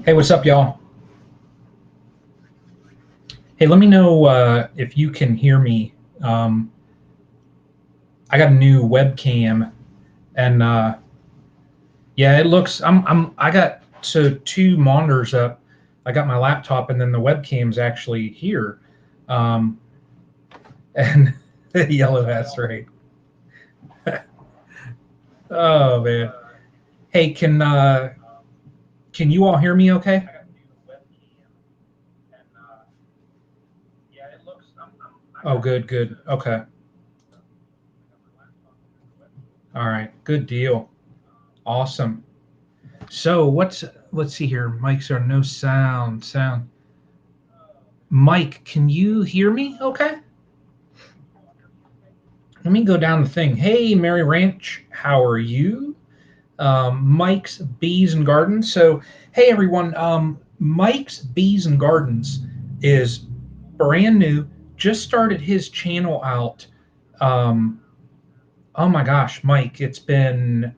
Hey, what's up, y'all? Hey, let me know if you can hear me. Um, I got a new webcam, and yeah, it looks. I got two monitors up. I got my laptop, and then the webcam's actually here. Um, and yellow hat's right. Oh man. Hey, can you all hear me? Okay. Oh, good, good. Okay. All right. Good deal. Awesome. So let's see here. Mics are no sound. Mike, can you hear me? Okay. Let me go down the thing. Hey, Mary Ranch, how are you? Mike's Bees and Gardens. So, hey everyone, Mike's Bees and Gardens is brand new. Just started his channel out. Um, oh my gosh, Mike, it's been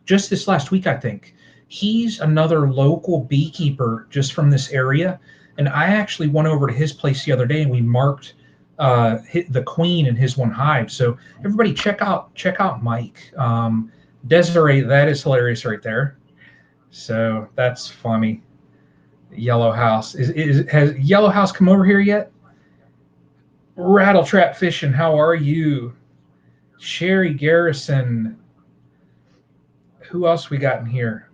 just this last week, I think. He's another local beekeeper just from this area. And I actually went over to his place the other day and we marked the queen in his one hive. So everybody check out Mike. Desiree, that is hilarious right there. So that's funny. Yellow House. Has Yellow House come over here yet? Rattletrap Fishing, how are you? Sherry Garrison. Who else we got in here?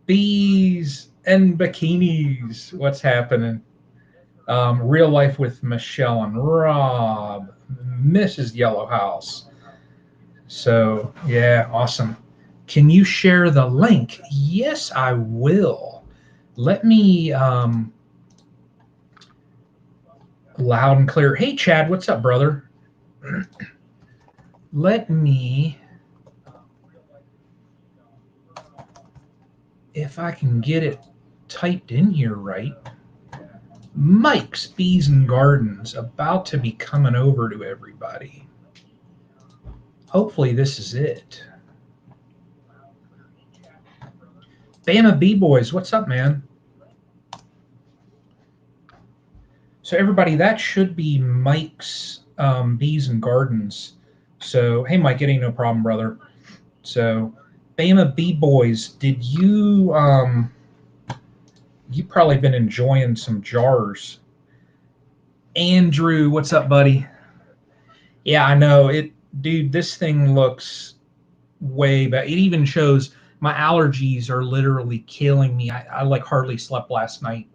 Bees and bikinis. What's happening? Real life with Michelle and Rob. Mrs. Yellow House. So, yeah, awesome. Can you share the link? Yes, I will. Let me loud and clear. Hey, Chad, what's up, brother? Let me, if I can get it typed in here right. Mike's Bees and Gardens about to be coming over to everybody. Hopefully this is it. Bama B-Boys, what's up, man? So everybody, that should be Mike's Bees and Gardens. So, hey, Mike, it ain't no problem, brother. So, Bama B-Boys, did you, you probably been enjoying some jars. Andrew, what's up, buddy? Yeah, I know it, dude. This thing looks way bad. It even shows my allergies are literally killing me. I like hardly slept last night.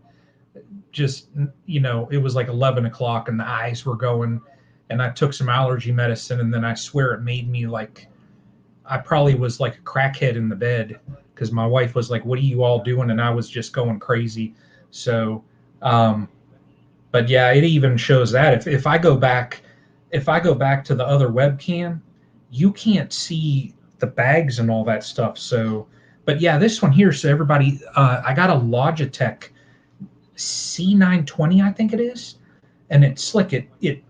Just, it was like 11 o'clock and the eyes were going, and I took some allergy medicine, and then I swear it made me like, I probably was like a crackhead in the bed because my wife was like, "What are you all doing?" And I was just going crazy. So, but yeah, it even shows that if I go back, to the other webcam, you can't see the bags and all that stuff. So, but yeah, this one here. So everybody, I got a Logitech C920, I think it is, and it's slick. It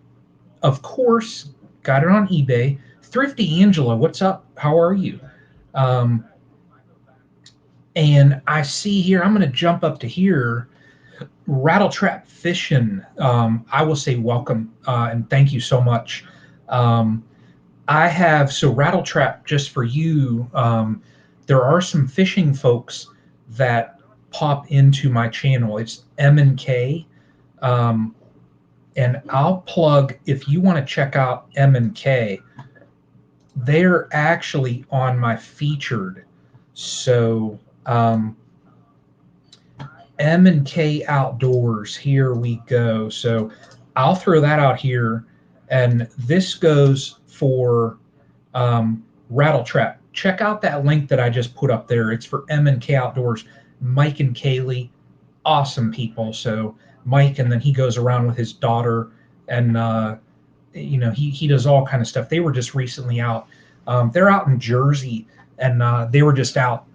of course got it on eBay. Thrifty Angela, what's up? How are you? Um, and I see here, I'm going to jump up to here. Rattletrap Fishing. I will say welcome and thank you so much. Um, I have Rattletrap just for you. There are some fishing folks that pop into my channel. It's M and K, and I'll plug if you want to check out M and K. They're actually on my featured. So M&K Outdoors, here we go. So I'll throw that out here, and this goes for Rattletrap. Check out that link that I just put up there. It's for M&K Outdoors. Mike and Kaylee, awesome people. So Mike, and then he goes around with his daughter, and he does all kind of stuff. They were just recently out. They're out in Jersey, and they were just out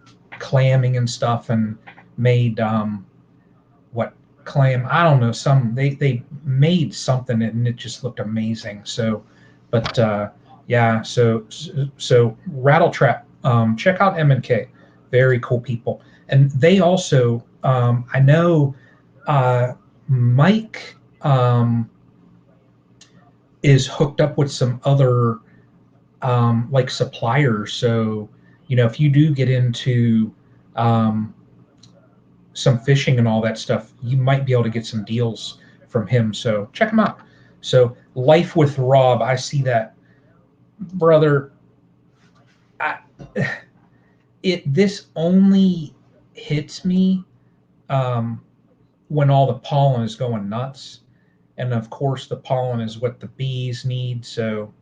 clamming and stuff, and made what clam, I don't know, they made something and it just looked amazing. So, but yeah, so Rattletrap, check out M&K, very cool people, and they also I know Mike is hooked up with some other like suppliers. So, if you do get into um, some fishing and all that stuff, you might be able to get some deals from him. So check him out. So Life with Rob, I see that, brother. I, this only hits me um, when all the pollen is going nuts, and of course the pollen is what the bees need. So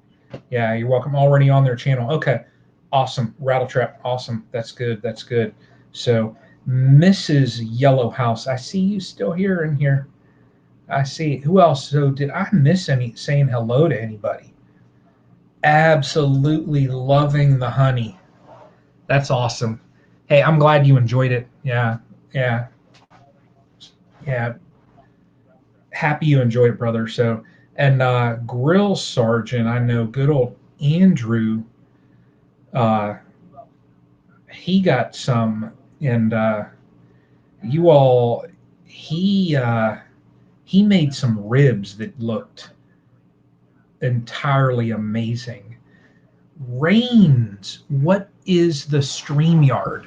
yeah, you're welcome. Already on their channel. Okay, awesome. Rattle trap, awesome. That's good. That's good. So Mrs. Yellow House, I see you still here in here. I see. Who else? So did I miss any saying hello to anybody? Absolutely loving the honey. That's awesome. Hey, I'm glad you enjoyed it. Yeah, yeah, yeah. Happy you enjoyed it, brother. So, and Grill Sergeant, I know good old Andrew, uh, he got some, and you all, he made some ribs that looked entirely amazing. Rains, what is the StreamYard?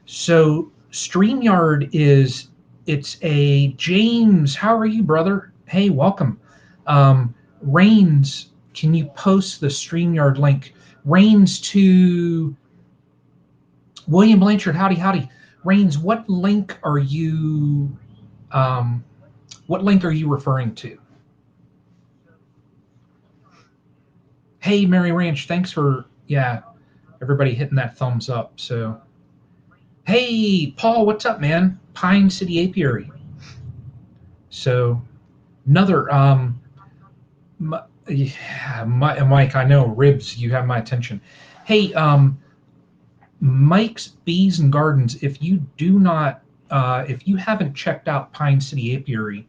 So StreamYard is it's a James. How are you, brother? Hey, welcome. Rains, can you post the StreamYard link? Rains to William Blanchard. Howdy, howdy. Rains, um, what link are you referring to? Hey, Mary Ranch, thanks for everybody hitting that thumbs up. So hey, Paul, what's up, man? Pine City Apiary. So another yeah, Mike, I know ribs. You have my attention. Hey, Mike's Bees and Gardens. If you haven't checked out Pine City Apiary,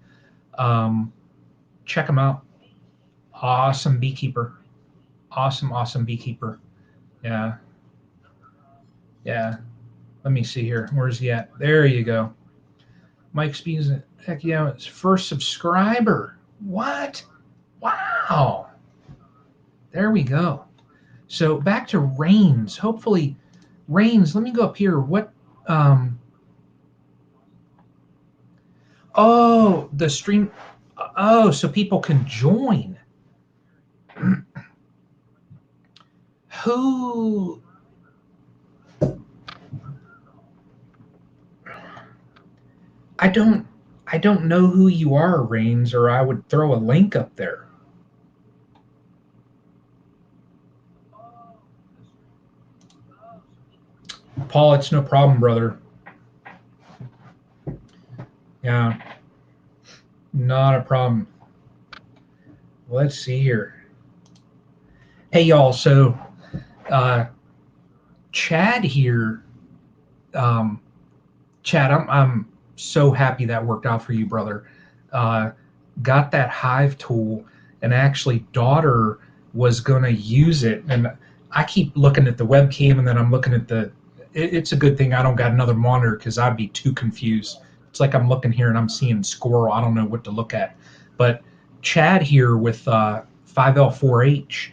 check them out. Awesome beekeeper. Awesome, awesome beekeeper. Yeah, yeah. Let me see here. Where's he at? There you go. Mike's Bees. Heck yeah, it's first subscriber. What? Wow. There we go. So back to Rains. Hopefully, Rains. Let me go up here. What? Um. Oh, the stream. Oh, so people can join. Who? I don't. I don't know who you are, Rains, or I would throw a link up there. Paul, it's no problem, brother. Yeah, not a problem. Let's see here. Hey, y'all. So, uh, Chad here. Um, Chad, I'm so happy that worked out for you, brother. Uh, got that Hive tool, and actually, daughter was gonna use it, and I keep looking at the webcam, and then I'm looking at the. It's a good thing I don't got another monitor because I'd be too confused. It's like I'm looking here and I'm seeing squirrel. I don't know what to look at. But Chad here with 5L4H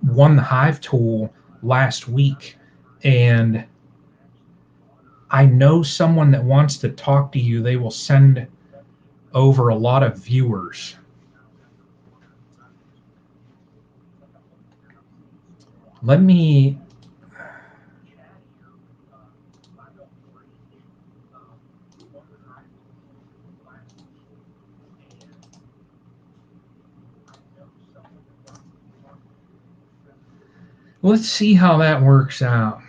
won the Hive tool last week, and I know someone that wants to talk to you. They will send over a lot of viewers. Let me. Let's see how that works out.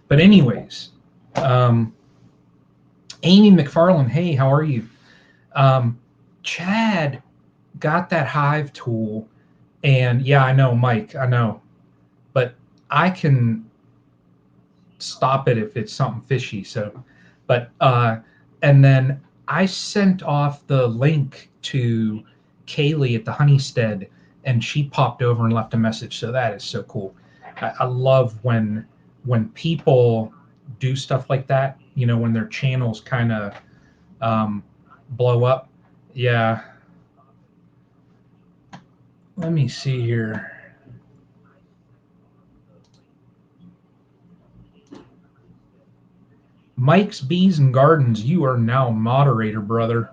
But anyways, um, Amy McFarland, hey, how are you? Chad got that Hive tool, and yeah, I know, Mike, I know, but I can stop it if it's something fishy. So, but and then I sent off the link to Kaylee at the Honeystead, and she popped over and left a message. So that is so cool. I love when people do stuff like that. You know, when their channels kind of um, blow up. Yeah. Let me see here. Mike's Bees and Gardens, you are now moderator, brother.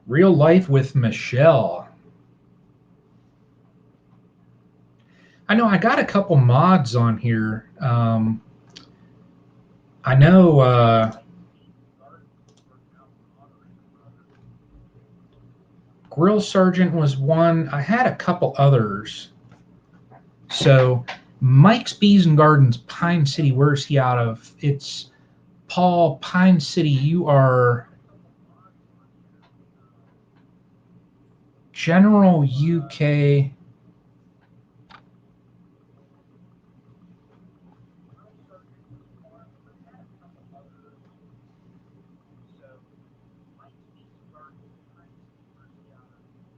Real life with Michelle. I know I got a couple mods on here. I know Grill Sergeant was one. I had a couple others. So Mike's Bees and Gardens, Pine City. Where's he out of? It's Paul, Pine City. You are General UK.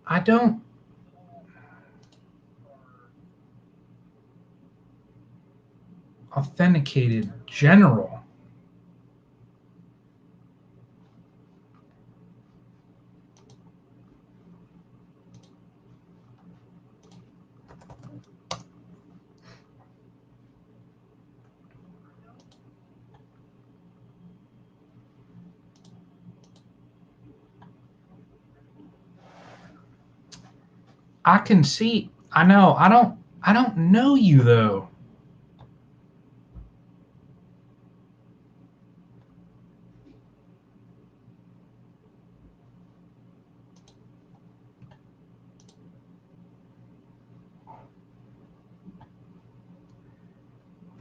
I don't. Authenticated General. I can see. I know. I don't know you though.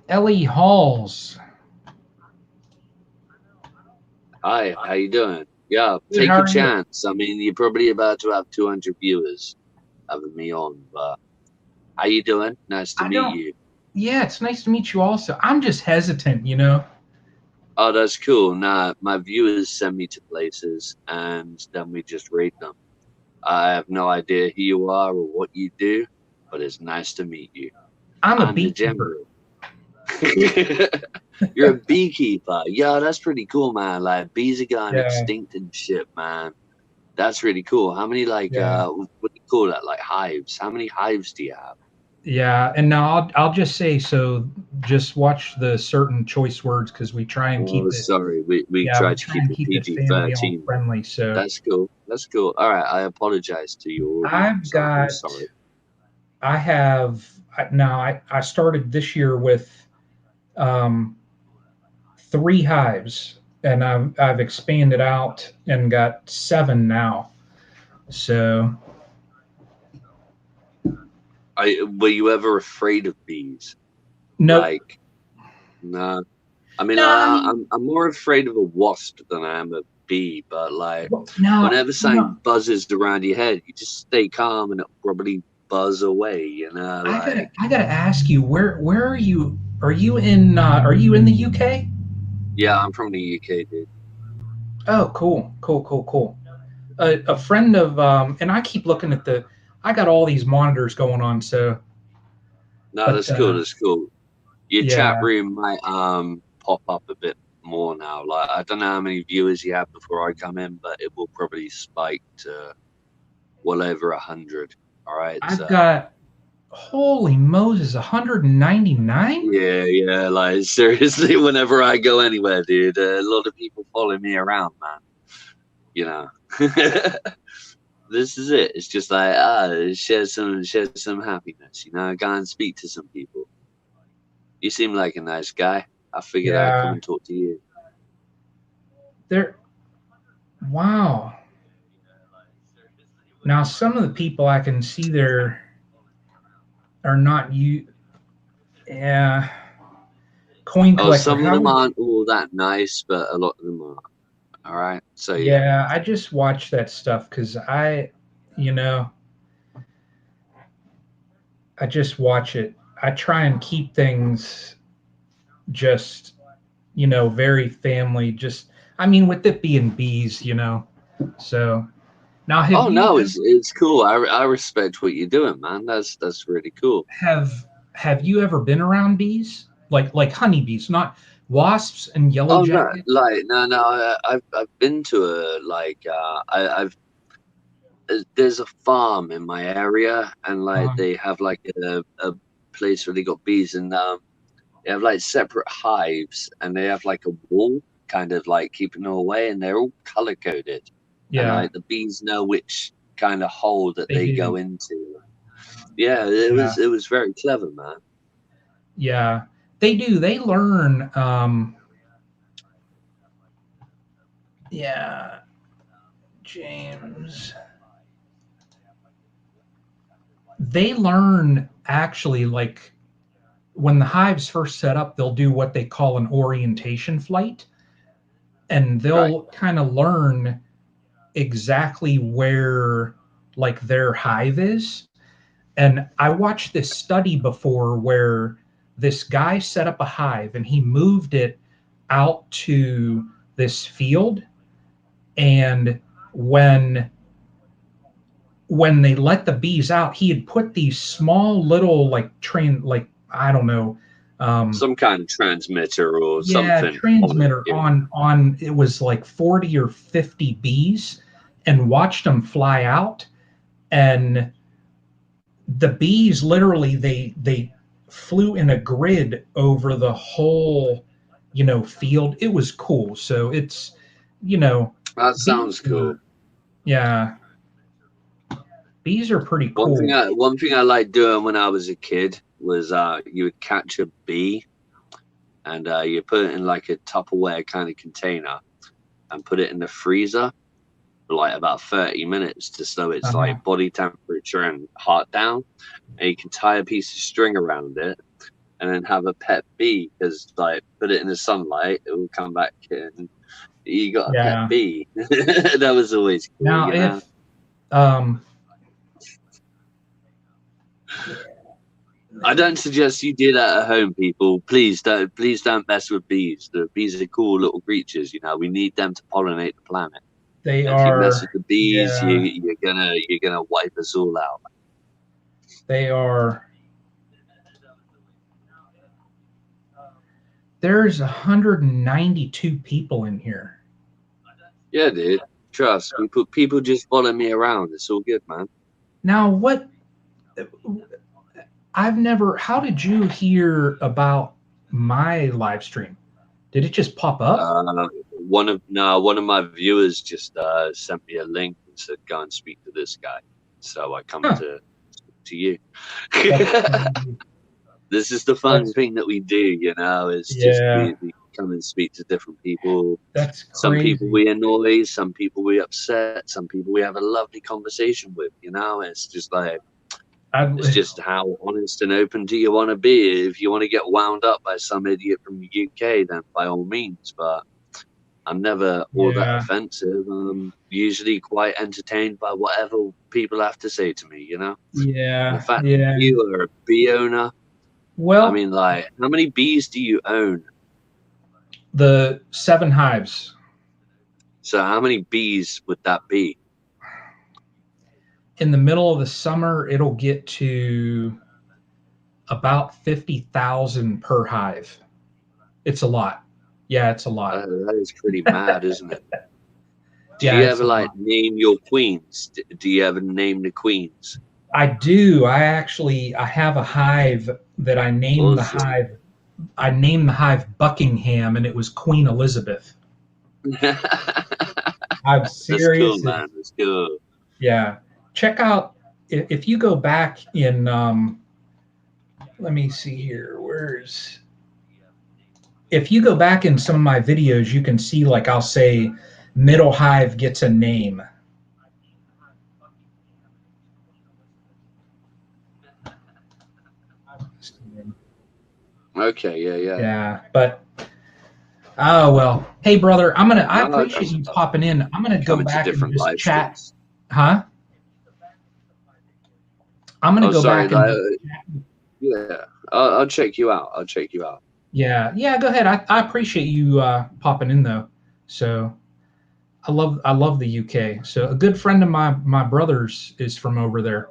Ellie Halls. Hi, how you doing? Yeah, Good. take How your are you? chance. I mean, you're probably about to have 200 viewers having me on, but how you doing? Nice to I meet don't. you. Yeah, it's nice to meet you. Also, I'm just hesitant. You know. Oh, that's cool. Nah, my viewers send me to places, and then we just rate them. I have no idea who you are or what you do, but it's nice to meet you. I'm a I'm the beekeeper. general. You're a beekeeper. Yeah, that's pretty cool, man. Like bees are going Yeah. extinct and shit, man. That's really cool. How many like Yeah. what do you call that? Like hives? How many hives do you have? Yeah. And now I'll just say so. Just watch the certain choice words because we try and Oh, keep it. sorry. We Yeah, we tried to try keep and it keep it family all PG-13. friendly. So That's cool. That's cool. All right, I apologize to your I've audience. I'm got. sorry. I have now. I started this year with um, 3 hives, and I've expanded out and got 7 now. So Were you ever afraid of bees? nope. Like, nah. I mean, No, I mean I'm more afraid of a wasp than I am a bee. But like, no, whenever something buzzes around your head, you just stay calm and it'll probably buzz away. You know, like. I gotta ask you where are you? Are you in the UK? Yeah, I'm from the UK, dude. Oh, cool. A friend of and I keep looking at the. I got all these monitors going on, so No, but that's cool. That's cool. Your chat yeah, room might pop up a bit more now. Like I don't know how many viewers you have before I come in, but it will probably spike to well over 100. All right, I've so got holy Moses, 199. yeah. Like seriously, whenever I go anywhere, dude, a lot of people follow me around, man. You know, this is it. It's just like share some happiness. You know, go and speak to some people. You seem like a nice guy. I figured I'd come Yeah, and talk to you. there. Wow. Now some of the people I can see there are not you. Yeah, coin Oh, collector. some of How them would? aren't all that nice, but a lot of them are. All right. So yeah. Yeah, I just watch that stuff because you know, I just watch it. I try and keep things just, very family. Just, I mean, with it being bees, so. Now, Oh no, it's cool. I respect what you're doing, man. That's really cool. have you ever been around bees, like honeybees, not wasps and yellow Oh no, jackets? like no, I've been to a like I've there's a farm in my area, and like Uh, they have like a place where they got bees, and they have like separate hives, and they have like a wall kind of like keeping them away, and they're all color coded, and yeah, like the bees know which kind of hole that they they go do. into. Yeah, it Yeah, was very clever, man. yeah, they do. They learn. Yeah, James. They learn actually like when the hives first set up, they'll do what they call an orientation flight, and Right. they'll kind of learn exactly where like their hive is. And I watched this study before where this guy set up a hive and he moved it out to this field. And when they let the bees out, he had put these small little like train, like I don't know, um, Some kind of transmitter or yeah, something on it. transmitter Yeah. on it was like 40 or 50 bees, and watched them fly out. And the bees literally they flew in a grid over the whole field. It was cool. So it's you know That bees sounds cool. are, yeah, bees are pretty cool. One thing I liked doing when I was a kid was you would catch a bee, and you put it in like a Tupperware kind of container and put it in the freezer for like about 30 minutes to slow its Uh-huh. like body temperature and heart down. And you can tie a piece of string around it and then have a pet bee, because like put it in the sunlight, it will come back and you got a pet Yeah. bee. That was always cool, Now you know. if um I don't suggest you do that at home, people. Please don't mess with bees. The bees are cool little creatures, you know. We need them to pollinate the planet. they And if you mess with are the bees, yeah you're gonna wipe us all out. they are there's 192 people in here. Yeah, dude. Trust. People just follow me around. It's all good, man. Now what I've never how did you hear about my live stream? Did it just pop up? One of my viewers just sent me a link and said go and speak to this guy. So I come Huh. to you. That's This is the fun that's thing that we do, you know, is just yeah, we come and speak to different people. that's Some people crazy. we annoy, some people we upset, some people we have a lovely conversation with, you know. It's just like, it's I just how honest and open do you want to be. If you want to get wound up by some idiot from the UK, then by all means. But I'm never all that yeah, offensive. I'm usually quite entertained by whatever people have to say to me, you know? And the yeah, fact that yeah. you are a bee owner, I Well, mean, like, how many bees do you own? the 7 hives So how many bees would that be? in the middle of the summer, it'll get to about 50,000 per hive. It's a lot. Yeah, it's a lot. That is pretty mad, isn't it? Do Yeah, you it's ever a like lot. name your queens? Do you ever name the queens? I do. I have a hive that Awesome. I named the hive Buckingham, and it was Queen Elizabeth. I'm That's cool, serious. man. That's cool. Yeah. Check out if you go back in let me see here. Where's if you go back in some of my videos, you can see like I'll say middle hive gets a name. Okay, yeah, yeah. Yeah, but oh well. Hey brother, I No, appreciate you popping in. I'm gonna go coming to back and different just live chat. streams. Huh? I'm gonna Oh, go sorry. back and Like, just yeah, I'll check you out. I'll check you out. yeah, yeah, go ahead. I appreciate you popping in though. So I love the UK. So a good friend of my brother's is from over there.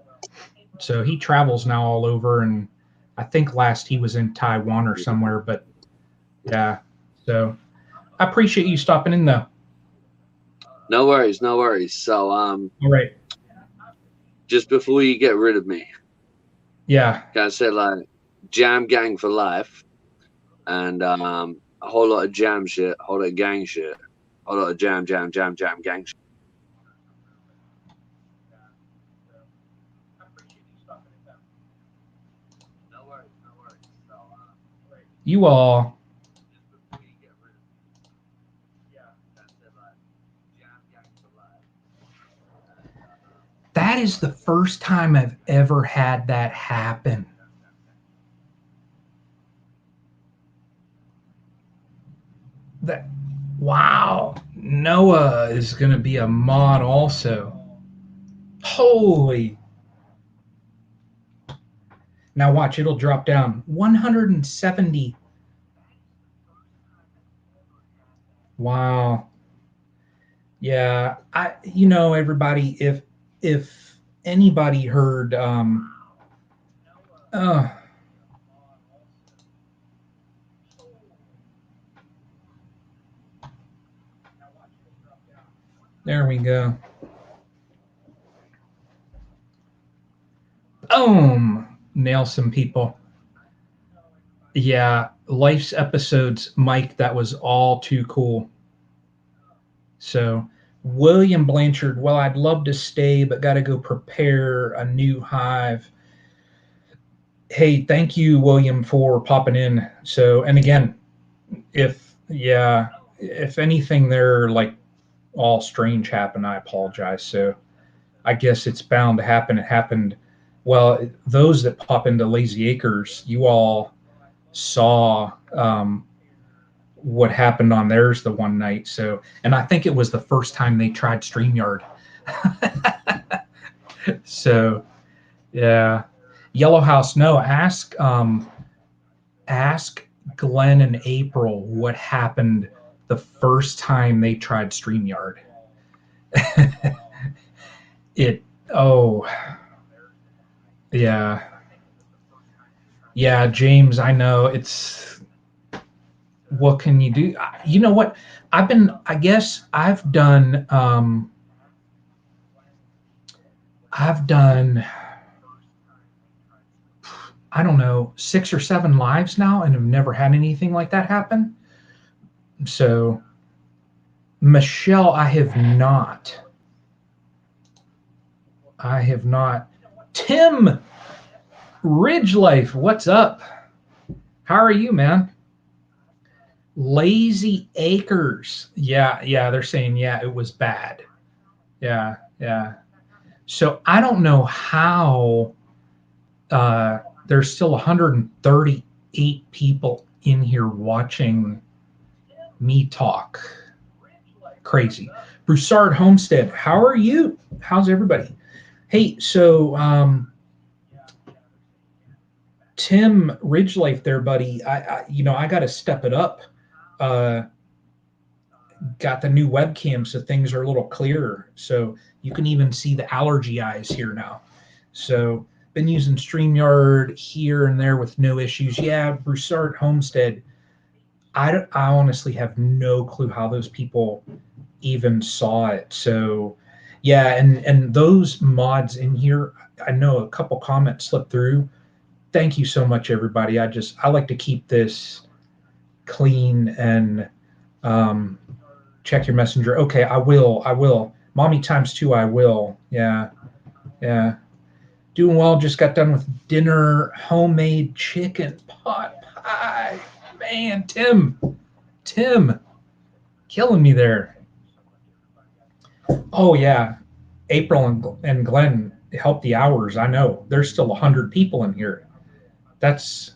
So he travels now all over, and I think last he was in Taiwan or somewhere. But yeah, so I appreciate you stopping in though. No worries, no worries. So, All right. just before you get rid of me, Yeah. I said like jam gang for life, and a whole lot of jam shit, a whole lot of gang shit, a whole lot of jam gang shit. No worries, no worries. So, You all. just before you get rid of me, I said like jam gang for life, and That is the first time I've ever had that happen. That wow. Noah is going to be a mod also. Holy. Now watch, it'll drop down. 170. Wow. Yeah, everybody, if anybody heard uh there we go. Boom. Nail some people. Yeah, life's episodes, Mike, that was all too cool. So, William Blanchard, well, I'd love to stay, but got to go prepare a new hive. Hey, thank you, William, for popping in. So, and again, if anything there like all strange happened, I apologize. So, I guess it's bound to happen. It happened. Well, those that pop into Lazy Acres, you all saw what happened on theirs the one night. So, and I think it was the first time they tried StreamYard. So, yeah, Yellow House. No, ask Glenn and April what happened the first time they tried StreamYard. it. Oh, yeah, yeah, James. I know it's. What can you do? You know what? I guess I've done, I don't know, 6 or 7 lives now and have never had anything like that happen. So, Michelle, I have not. I have not. Tim Ridge Life, what's up? How are you, man? Lazy Acres. Yeah, yeah, they're saying, yeah, it was bad. Yeah, yeah. So I don't know how there's still 138 people in here watching me talk. Crazy. Broussard Homestead, how are you? How's everybody? Hey, so Tim Ridgelife there, buddy. I got to step it up. Uh, got the new webcam, so things are a little clearer. So you can even see the allergy eyes here now. So been using StreamYard here and there with no issues. Yeah, Broussard Homestead. I honestly have no clue how those people even saw it. So yeah, and those mods in here, I know a couple comments slipped through. Thank you so much, everybody. I like to keep this clean and check your messenger. Okay, I will. Mommy times two, I will. Yeah, yeah. Doing well. Just got done with dinner. Homemade chicken pot pie. Man, Tim, killing me there. Oh yeah, April and Glenn helped the hours. I know there's still 100 people in here. That's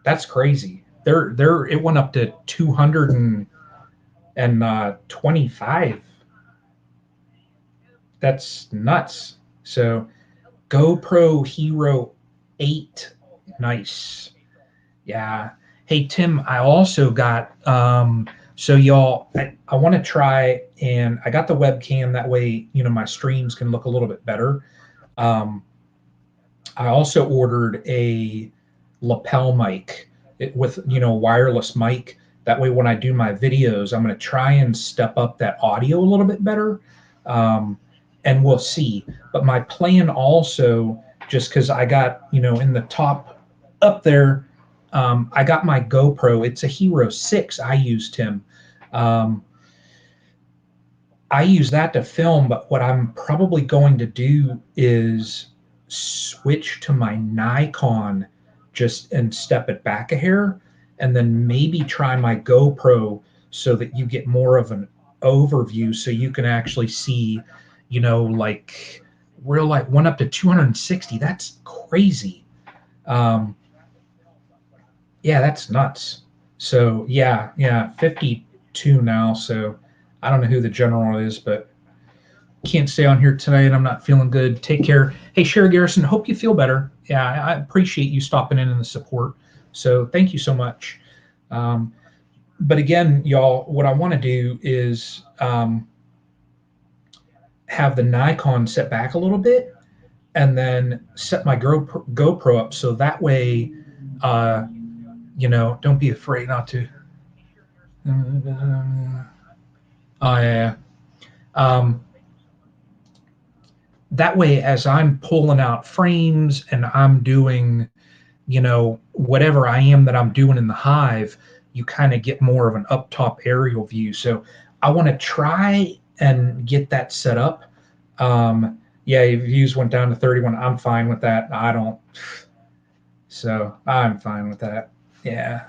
that's crazy. There it went up to 225. That's nuts. So GoPro Hero 8, nice. Yeah. Hey Tim, I also got So y'all, I want to try, and I got the webcam that way, my streams can look a little bit better. Um, I also ordered a lapel mic with, wireless mic. That way, when I do my videos, I'm going to try and step up that audio a little bit better. And we'll see. But my plan also, just because I got, in the top up there, I got my GoPro. It's a Hero 6 I used, Tim. Um, I use that to film, but what I'm probably going to do is switch to my Nikon just and step it back a hair, and then maybe try my GoPro so that you get more of an overview so you can actually see, like real life one up to 260. That's crazy. Um, yeah, that's nuts. So yeah, 52 now. So I don't know who the general is, but can't stay on here tonight. I'm not feeling good. Take care. Hey, Sherry Garrison, hope you feel better. Yeah, I appreciate you stopping in and the support. So thank you so much. But again, y'all, what I want to do is have the Nikon set back a little bit and then set my GoPro up so that way, don't be afraid not to. Oh, yeah. Um, that way, as I'm pulling out frames and I'm doing, whatever I am that I'm doing in the Hive, you kind of get more of an up top aerial view. So I want to try and get that set up. Yeah, views went down to 31. I'm fine with that. I don't. So I'm fine with that. Yeah.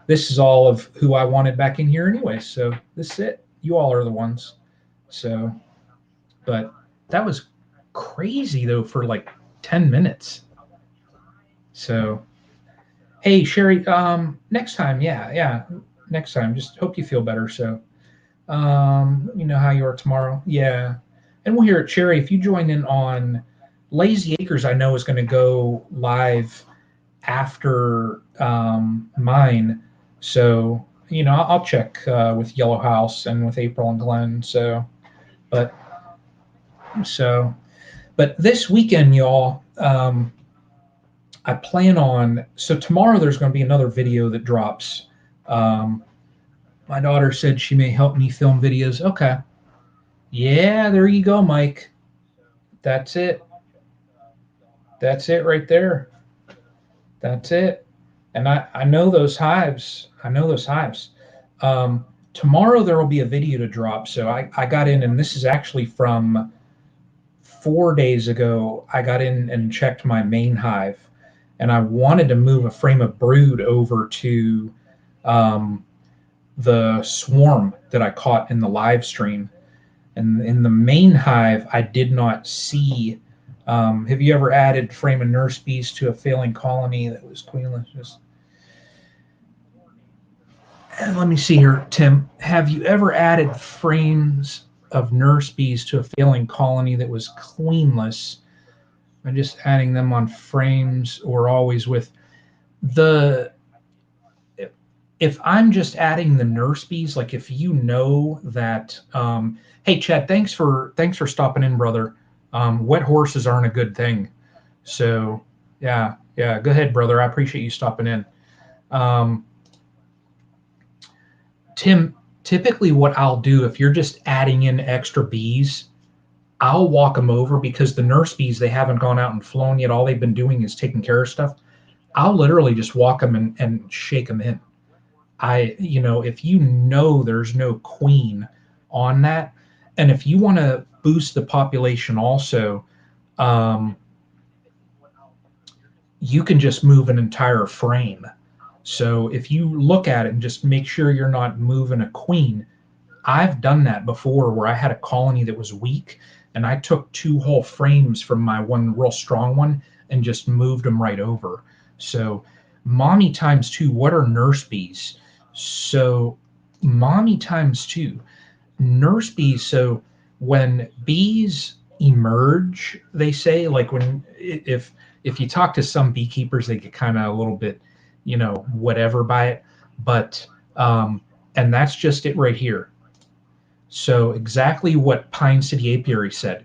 This is all of who I wanted back in here anyway. So this is it. You all are the ones. So, but that was crazy though for like 10 minutes. So, hey Sherry, next time, yeah, next time. Just hope you feel better. So, you know how you are tomorrow. Yeah, and we'll hear it, Sherry. If you join in on Lazy Acres, I know is going to go live after mine. So, I'll check with Yellow House and with April and Glenn. So, but so, but this weekend, y'all. I plan on, so tomorrow there's going to be another video that drops. Um, my daughter said she may help me film videos. Okay. Yeah, there you go, Mike. That's it. That's it right there. That's it. And I know those hives. I know those hives. Tomorrow there will be a video to drop. So I got in, and this is actually from 4 days ago. I got in and checked my main hive, and I wanted to move a frame of brood over to the swarm that I caught in the live stream. And in the main hive, I did not see. Have you ever added frame and nurse bees to a failing colony that was queenless? And let me see here, Tim. Have you ever added frames of nurse bees to a failing colony that was queenless? I'm just adding them on frames or always with the. If I'm just adding the nurse bees, like if you know that, hey Chad, thanks for stopping in, brother. Wet horses aren't a good thing, so yeah, go ahead, brother. I appreciate you stopping in. Tim, typically what I'll do if you're just adding in extra bees, I'll walk them over because the nurse bees, they haven't gone out and flown yet. All they've been doing is taking care of stuff. I'll literally just walk them and shake them in. If there's no queen on that, and if you want to boost the population also, you can just move an entire frame. So if you look at it and just make sure you're not moving a queen, I've done that before where I had a colony that was weak and I took 2 whole frames from my one real strong one and just moved them right over. So mommy times 2, what are nurse bees? So mommy times 2, nurse bees. So when bees emerge, they say, like when if you talk to some beekeepers, they get kind of a little bit, whatever by it. But And that's just it right here. So exactly what Pine City Apiary said.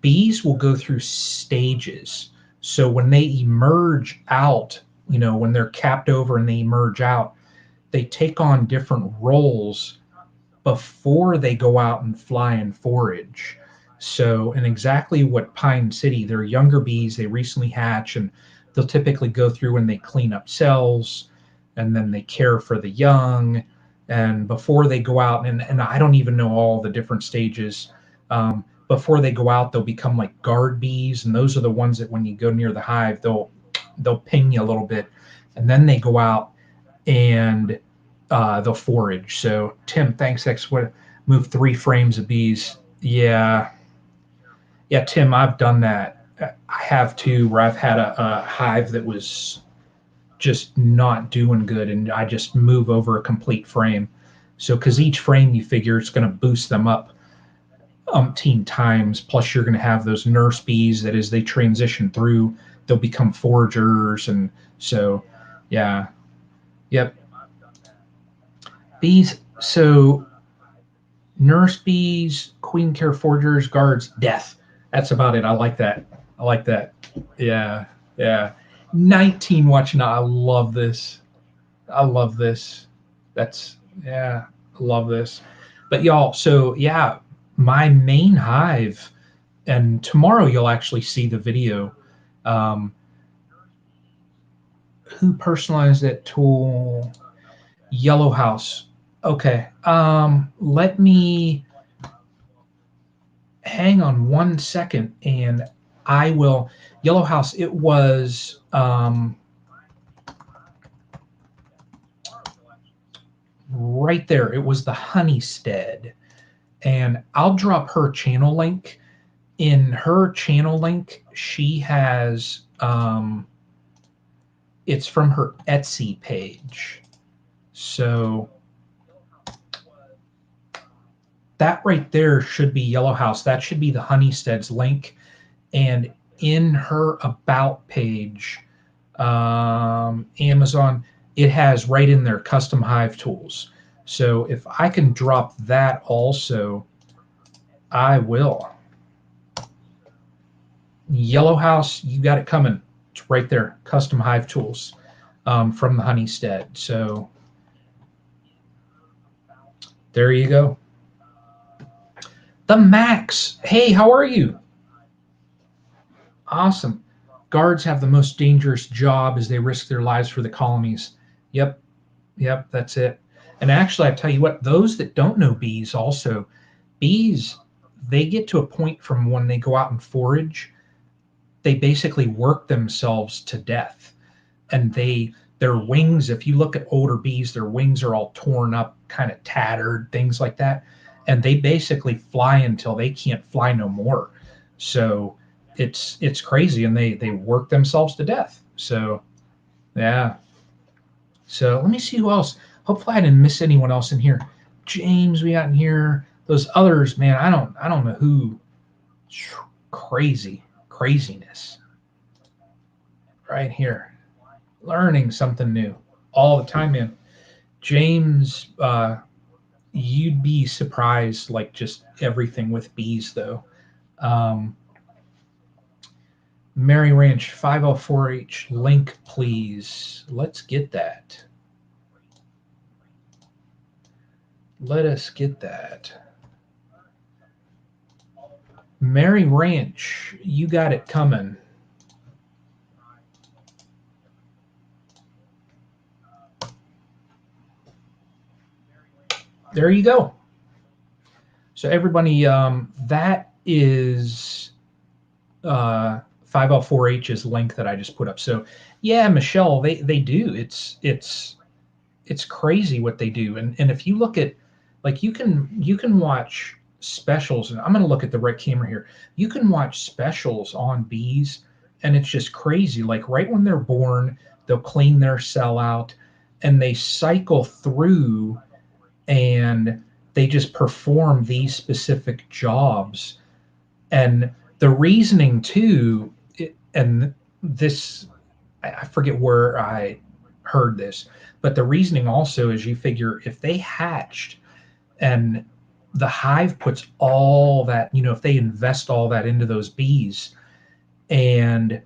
Bees will go through stages. So when they emerge out, when they're capped over and they emerge out, they take on different roles before they go out and fly and forage. So, and exactly what Pine City, they're younger bees, they recently hatch, and they'll typically go through and they clean up cells, and then they care for the young. And before they go out, and I don't even know all the different stages. Before they go out, they'll become like guard bees, and those are the ones that when you go near the hive, they'll ping you a little bit, and then they go out and they'll forage. So Tim, thanks. X, what move 3 frames of bees? Yeah, yeah, Tim, I've done that. I have too, where I've had a hive that was just not doing good, and I just move over a complete frame. So because each frame you figure it's going to boost them up umpteen times. Plus you're going to have those nurse bees that as they transition through, they'll become foragers, and so yeah, yep. Bees. So nurse bees, queen care foragers, guards, death. That's about it. I like that. I like that. Yeah, yeah. 19 watching. I love this. I love this. That's yeah. I love this. But y'all, so yeah, my main hive, and tomorrow you'll actually see the video. Um, who personalized that tool? Yellow House. Okay. Let me hang on 1 second and I will. Yellow House, it was right there. It was the Honeystead. And I'll drop her channel link. In her channel link, she has it's from her Etsy page. So that right there should be Yellow House. That should be the Honeystead's link. And in her about page, Amazon, it has right in there custom hive tools. So if I can drop that also, I will. Yellow House, you got it coming. It's right there, custom hive tools from the Honeystead. So there you go. The Max. Hey, how are you? Awesome. Guards have the most dangerous job as they risk their lives for the colonies. Yep, yep, that's it. And actually, I tell you what, those that don't know bees also, bees, they get to a point from when they go out and forage, they basically work themselves to death. And their wings, if you look at older bees, their wings are all torn up, kind of tattered, things like that. And they basically fly until they can't fly no more. So it's crazy, and they work themselves to death. So yeah. So let me see who else. Hopefully I didn't miss anyone else in here. James, we got in here. Those others, man, I don't know who. Craziness. Right here. Learning something new all the time, man. James, you'd be surprised, like just everything with bees, though. Um, Mary Ranch 504H link, please. Let's get that. Let us get that. Mary Ranch, you got it coming. There you go. So everybody, that is 504H's link that I just put up. So yeah, Michelle, they do. It's crazy what they do. And if you look at, like, you can watch specials, and I'm going to look at the right camera here. You can watch specials on bees, and it's just crazy. Like right when they're born, they'll clean their cell out, and they cycle through, and they just perform these specific jobs. And the reasoning too, and this, I forget where I heard this. But the reasoning also is you figure if they hatched and the hive puts all that, if they invest all that into those bees, and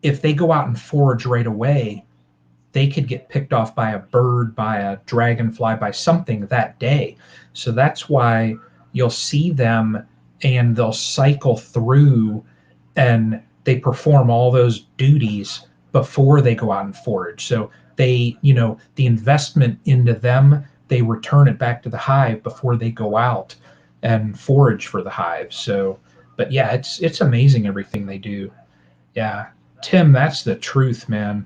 if they go out and forage right away, they could get picked off by a bird, by a dragonfly, by something that day. So that's why you'll see them and they'll cycle through and they perform all those duties before they go out and forage. So they, the investment into them, they return it back to the hive before they go out and forage for the hive. So, but yeah, it's amazing everything they do. Yeah. Tim, that's the truth, man.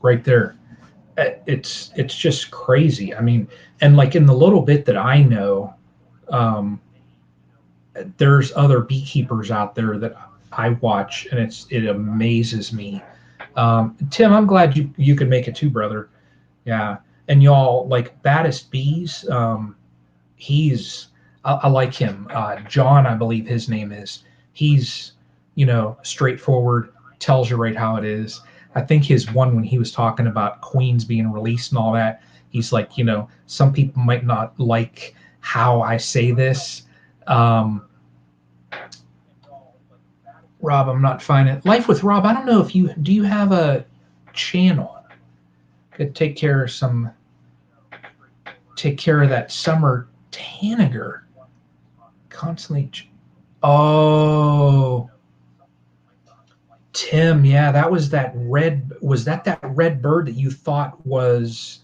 Right there. It's just crazy. I mean, and like in the little bit that I know, um, there's other beekeepers out there that I watch, and it amazes me. Tim, I'm glad you can make it too, brother. Yeah, and y'all like Baddest Bees. He's I like him. John, I believe his name is. He's straightforward, tells you right how it is. I think his one when he was talking about queens being released and all that, he's like, some people might not like how I say this. Um, Rob, I'm not finding Life with Rob. I don't know if you have a channel. Could take care of that summer tanager. Constantly. Oh, Tim, yeah, that was that red. Was that red bird that you thought was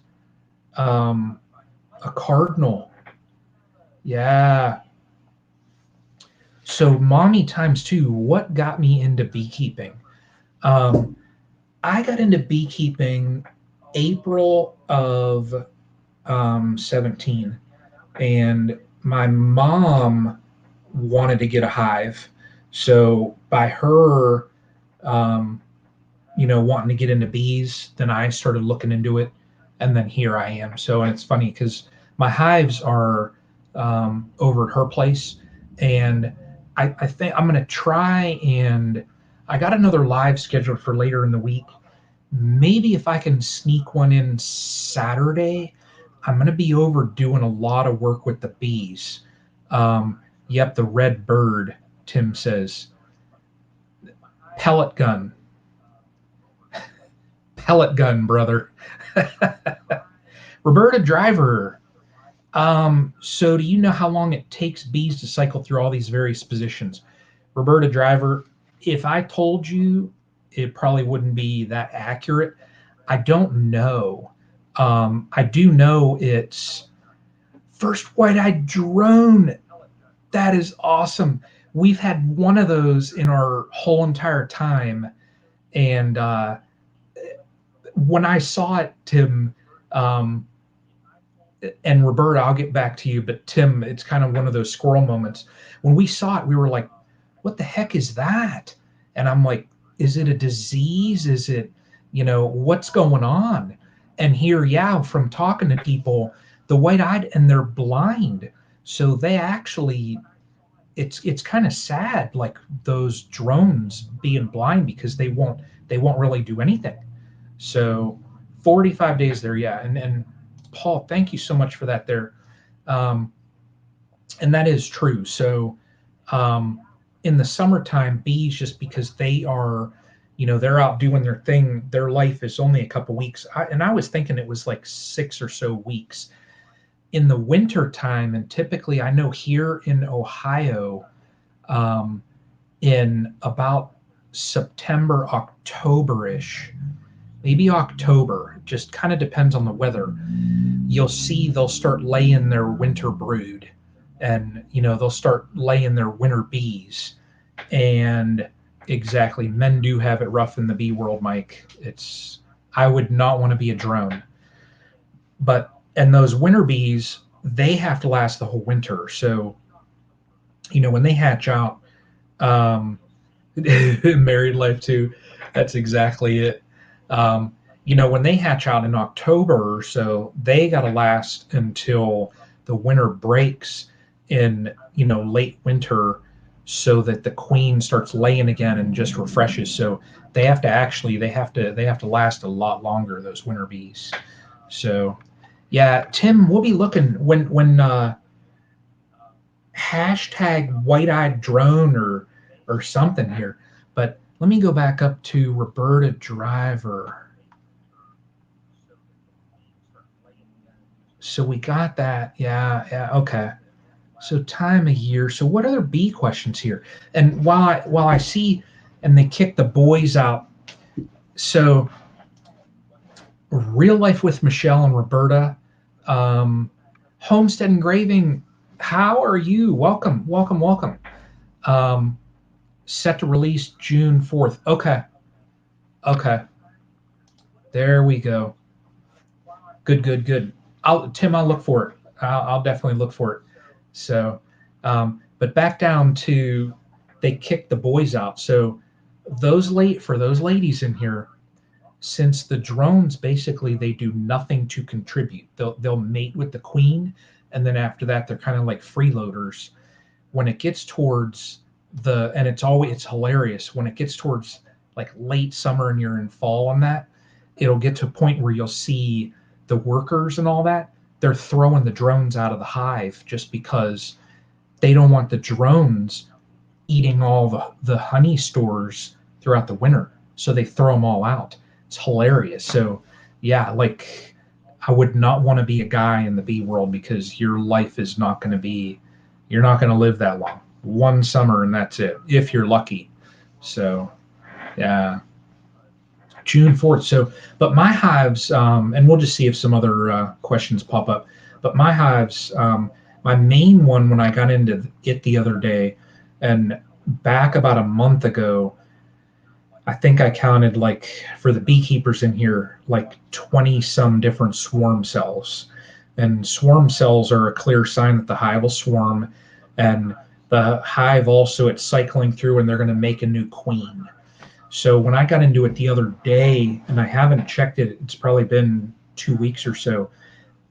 um, a cardinal? Yeah. So, mommy times two. What got me into beekeeping? Um, I got into beekeeping April of 17, and my mom wanted to get a hive. So by her, um, wanting to get into bees, then I started looking into it, and then here I am. So, and it's funny because my hives are over at her place, and I think I'm going to try and I got another live scheduled for later in the week. Maybe if I can sneak one in Saturday, I'm going to be over doing a lot of work with the bees. Yep, the red bird, Tim says. Pellet gun. Pellet gun, brother. Roberta Driver. So do you know how long it takes bees to cycle through all these various positions? Roberta Driver, if I told you, it probably wouldn't be that accurate. I don't know. I do know it's first white-eyed drone. That is awesome. We've had one of those in our whole entire time, and when I saw it, Tim, um, and Roberta, I'll get back to you, but Tim, it's kind of one of those squirrel moments. When we saw it, we were like, what the heck is that? And I'm like, is it a disease? Is it, what's going on? And here, yeah, from talking to people, the white-eyed and they're blind. So they actually, it's kind of sad, like those drones being blind because they won't really do anything. So 45 days there, yeah. And Paul, thank you so much for that there. Um, and that is true. So um, in the summertime, bees, just because they are, they're out doing their thing, their life is only a couple weeks. And I was thinking it was like 6 or so weeks. In the winter time, and typically I know here in Ohio, um, in about September, October-ish, maybe October, just kind of depends on the weather, you'll see they'll start laying their winter brood, and they'll start laying their winter bees. And exactly, men do have it rough in the bee world, Mike. I would not want to be a drone. But and those winter bees, they have to last the whole winter. So when they hatch out, um, married life too, that's exactly it. um, when they hatch out in October or so, they got to last until the winter breaks in, late winter. so that the queen starts laying again and just refreshes. So they have to last a lot longer, those winter bees. So yeah, Tim, we'll be looking when hashtag white-eyed drone or something here. But let me go back up to Roberta Driver. So we got that. Yeah, okay. So time of year. So what other bee questions here? And while I see, and they kick the boys out. So real life with Michelle and Roberta. Um, Homestead Engraving. How are you? Welcome, welcome, welcome. Um, Set to release June 4th. Okay, okay. There we go. Good, good, good. I'll look for it. I'll definitely look for it. So, but back down to they kicked the boys out. So for those ladies in here, since the drones basically they do nothing to contribute. They'll mate with the queen, and then after that they're kind of like freeloaders. When it gets towards and it's hilarious when it gets towards like late summer and you're in fall on that, it'll get to a point where you'll see the workers and all that, they're throwing the drones out of the hive just because they don't want the drones eating all the honey stores throughout the winter. So they throw them all out. It's hilarious. So yeah, like I would not want to be a guy in the bee world because your life is not going to be, you're not going to live that long. One summer and that's it, if you're lucky. So yeah, June 4th. So, but my hives, and we'll just see if some other questions pop up. But my hives, my main one when I got into it the other day, and back about a month ago, I think I counted like for the beekeepers in here, like 20 some different swarm cells. And swarm cells are a clear sign that the hive will swarm. And the hive also, it's cycling through and they're going to make a new queen. So when I got into it the other day, and I haven't checked it, it's probably been 2 weeks or so,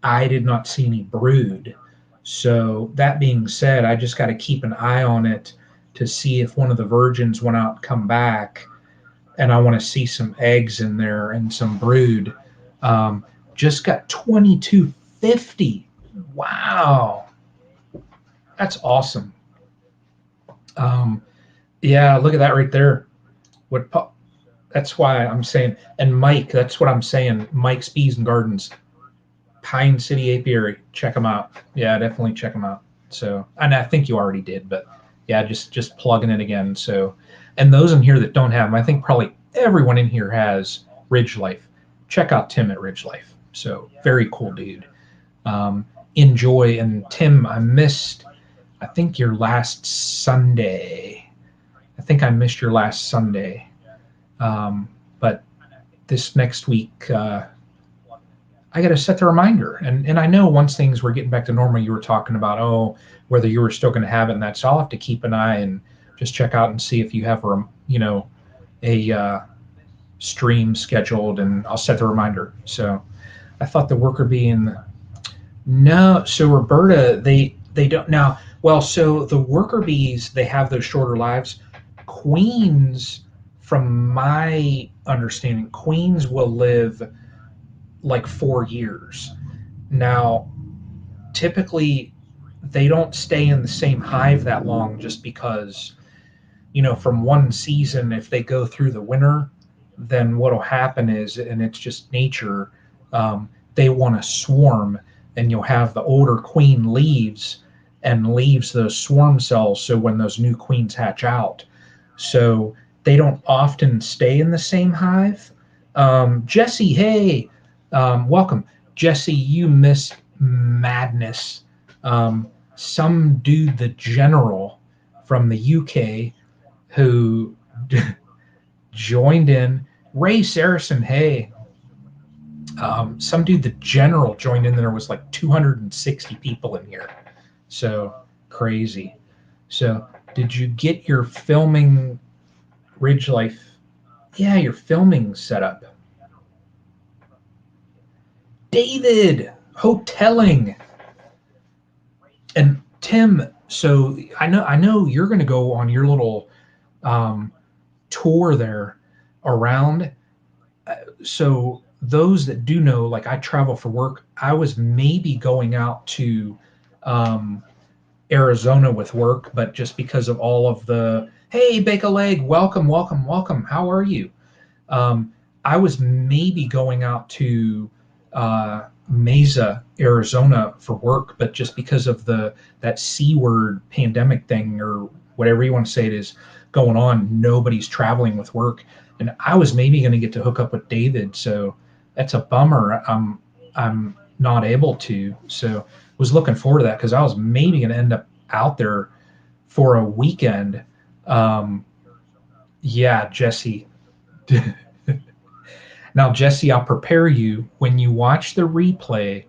I did not see any brood. So that being said, I just got to keep an eye on it to see if one of the virgins went out and come back, and I want to see some eggs in there and some brood. Just got 2250. Wow, that's awesome. Um, yeah, look at that right there. What That's why I'm saying, and Mike, that's what I'm saying. Mike's Bees and Gardens, Pine City Apiary. Check them out. Yeah, definitely check them out. So, and I think you already did, but yeah, just plugging it again. So, and those in here that don't have them, I think probably everyone in here has Ridge Life. Check out Tim at Ridge Life. So, very cool dude. Enjoy. And Tim, I think your last Sunday. I think I missed your last Sunday. But this next week, I got to set the reminder. And I know once things were getting back to normal, you were talking about, whether you were still going to have it and that. So I'll have to keep an eye and just check out and see if you have a stream scheduled, and I'll set the reminder. So I thought the worker bee in no. So Roberta, they don't now. Well, so the worker bees, they have those shorter lives. Queens, from my understanding, queens will live like 4 years. Now, typically, they don't stay in the same hive that long just because, from one season, if they go through the winter, then what'll happen is, and it's just nature, they want to swarm, and you'll have the older queen leaves those swarm cells. So when those new queens hatch out, so they don't often stay in the same hive. Jesse, hey, welcome. Jesse, you missed madness. Some dude, the general from the UK, who joined in. Ray Saracen, hey. Some dude, the general, joined in. There was like 260 people in here. So crazy. So did you get your filming Ridge Life? Yeah, your filming set up. David, hoteling. And Tim, So I know you're going to go on your little um, tour there around. So those that do know, like I travel for work, I was maybe going out to um, Arizona with work, but just because of all of the hey, bake a leg, welcome, welcome, welcome. How are you? Um, I was maybe going out to Mesa, Arizona for work, but just because of the that C word pandemic thing or whatever you want to say it is going on, nobody's traveling with work, and I was maybe going to get to hook up with David. So that's a bummer. I'm not able to. So was looking forward to that because I was maybe going to end up out there for a weekend. Um, yeah, Jesse. Now, Jesse, I'll prepare you when you watch the replay,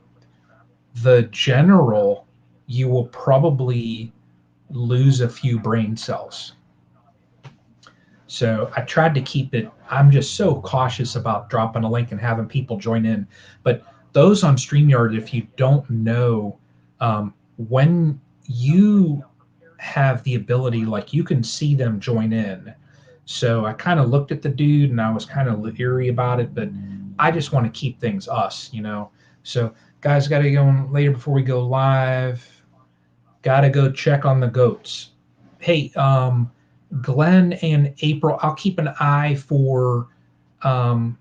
the general, you will probably lose a few brain cells. So I tried to keep it, I'm just so cautious about dropping a link and having people join in. But those on StreamYard, if you don't know, when you have the ability, like you can see them join in. So I kind of looked at the dude and I was kind of eerie about it, but I just want to keep things us. So guys, got to go on later before we go live. Got to go check on the goats. Hey, Glenn and April, I'll keep an eye for um,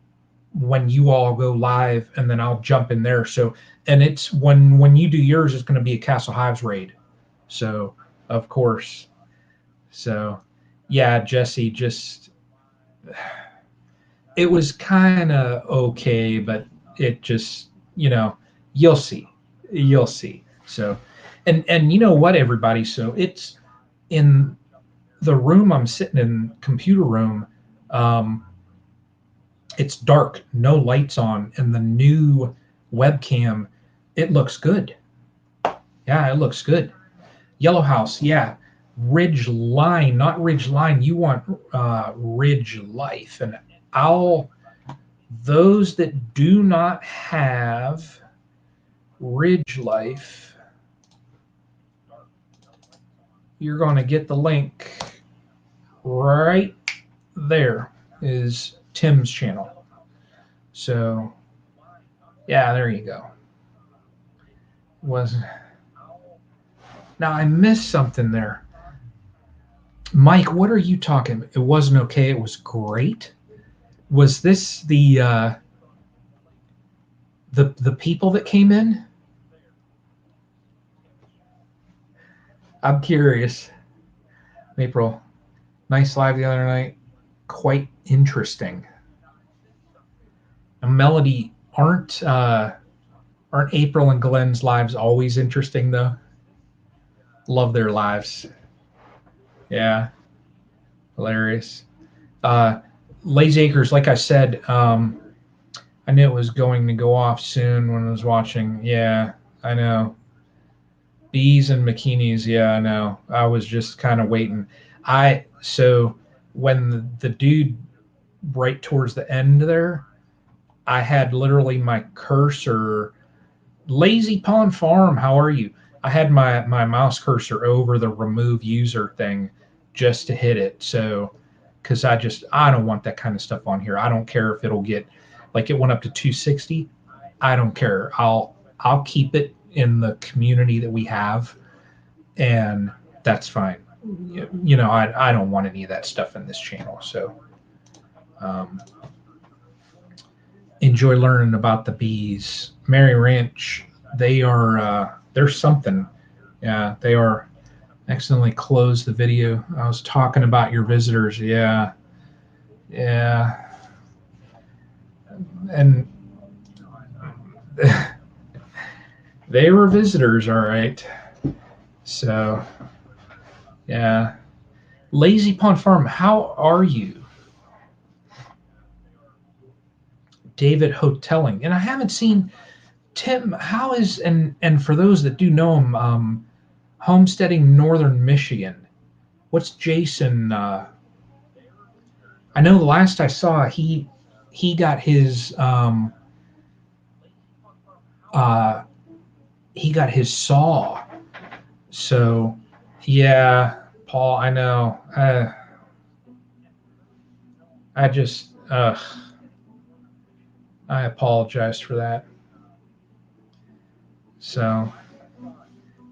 when you all go live, and then I'll jump in there. So, and it's when you do yours, it's going to be a Castle Hives raid. So, of course. So, yeah, Jesse, just it was kind of okay, but it just you'll see, you'll see. So, and you know what, everybody. So it's in the room I'm sitting in, computer room. Um, it's dark, no lights on, and the new webcam, it looks good. Yeah, it looks good. Yellow House, yeah. Ridge Line, not Ridge Line. You want Ridge Life, and I'll those that do not have Ridge Life, you're going to get the link right there. Is Tim's channel. So yeah, there you go. Was now I missed something there. Mike, what are you talking? It wasn't okay. It was great. Was this the people that came in? I'm curious. April, nice live the other night. Quite interesting. Melody, aren't April and Glenn's lives always interesting though? Love their lives. Yeah, hilarious. Uh, Lazy Acres, like I said, I knew it was going to go off soon when I was watching. Yeah, I know. Bees and bikinis. Yeah, I know. I was just kind of waiting. So when the dude right towards the end there, I had literally my cursor. Lazy Pond Farm, how are you? I had my mouse cursor over the remove user thing just to hit it. So, because I don't want that kind of stuff on here. I don't care if it'll get like it went up to 260. I don't care. I'll keep it in the community that we have, and that's fine. I don't want any of that stuff in this channel. So, um, enjoy learning about the bees. Mary Ranch, they're something. Yeah, they are. Accidentally closed the video. I was talking about your visitors. Yeah, yeah, and they were visitors, all right. So, yeah, Lazy Pond Farm. How are you, David Hoteling? And I haven't seen Tim. How is and for those that do know him, homesteading Northern Michigan. What's Jason? I know the last I saw, he got uh, his saw. So Yeah, Paul, I know. I just, I apologize for that. So,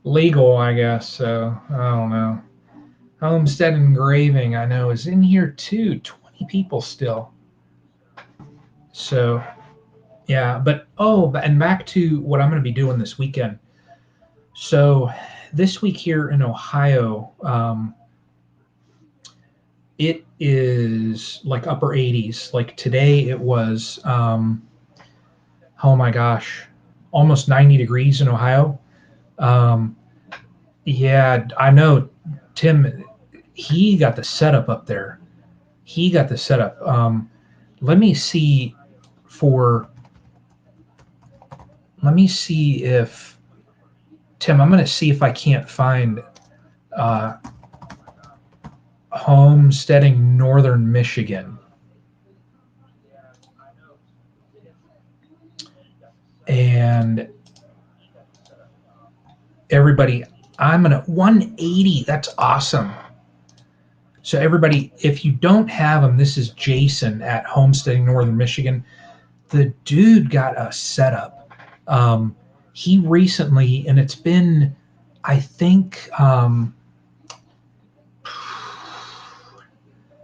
legal, I guess. So, I don't know. Homestead Engraving, I know, is in here too. 20 people still. So, yeah. But, and back to what I'm going to be doing this weekend. So, this week here in Ohio, it is like upper 80s. Like today, it was, oh my gosh, almost 90 degrees in Ohio. Um, yeah, I know Tim, he got the setup up there. He got the setup. Let me see for, let me see if, Tim, I'm going to see if I can't find uh, homesteading northern Michigan. And everybody, I'm going to 180. That's awesome. So everybody, if you don't have him, this is Jason at Homesteading Northern Michigan. The dude got a setup. He recently, and it's been, I think,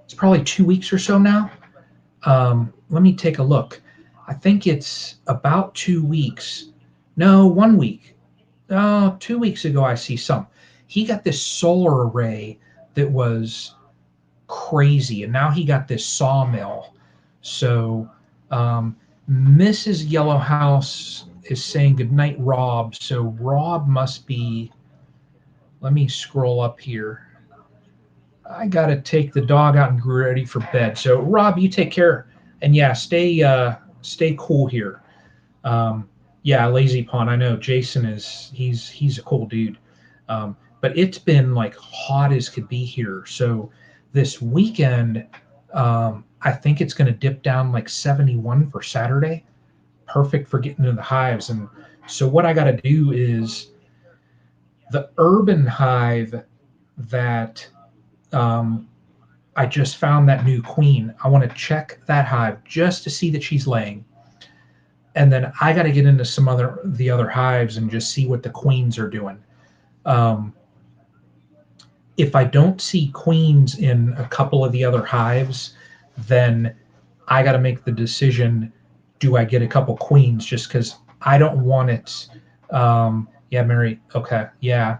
it's probably 2 weeks or so now. Let me take a look. I think it's about 2 weeks. No, 1 week. 2 weeks ago, I see some. He got this solar array that was crazy, and now he got this sawmill. So, Mrs. Yellow House is saying goodnight, Rob. So Rob must be. Let me scroll up here. I gotta take the dog out and get ready for bed. So Rob, you take care, and yeah, stay cool here. Yeah, Lazy Pond. I know Jason is he's a cool dude, but it's been like hot as could be here. So this weekend, I think it's going to dip down like 71 for Saturday. Perfect for getting into the hives. And so what I got to do is the urban hive that um, I just found that new queen. I want to check that hive just to see that she's laying. And then I got to get into the other hives and just see what the queens are doing. Um, if I don't see queens in a couple of the other hives, then I got to make the decision: do I get a couple queens? Just because I don't want it. Yeah, Mary. Okay, yeah.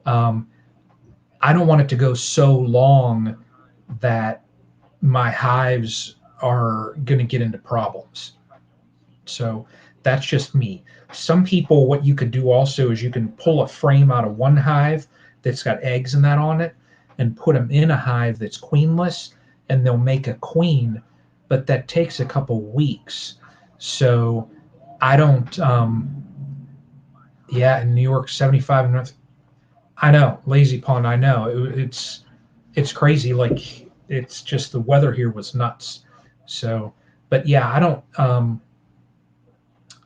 Um, I don't want it to go so long that my hives are going to get into problems. So that's just me. Some people, what you could do also is you can pull a frame out of one hive that's got eggs and that on it and put them in a hive that's queenless, and they'll make a queen, but that takes a couple weeks. So I don't, yeah, in New York, 75 North. I know, Lazy Pond, I know. It's crazy. Like, it's just the weather here was nuts. So, but yeah, I don't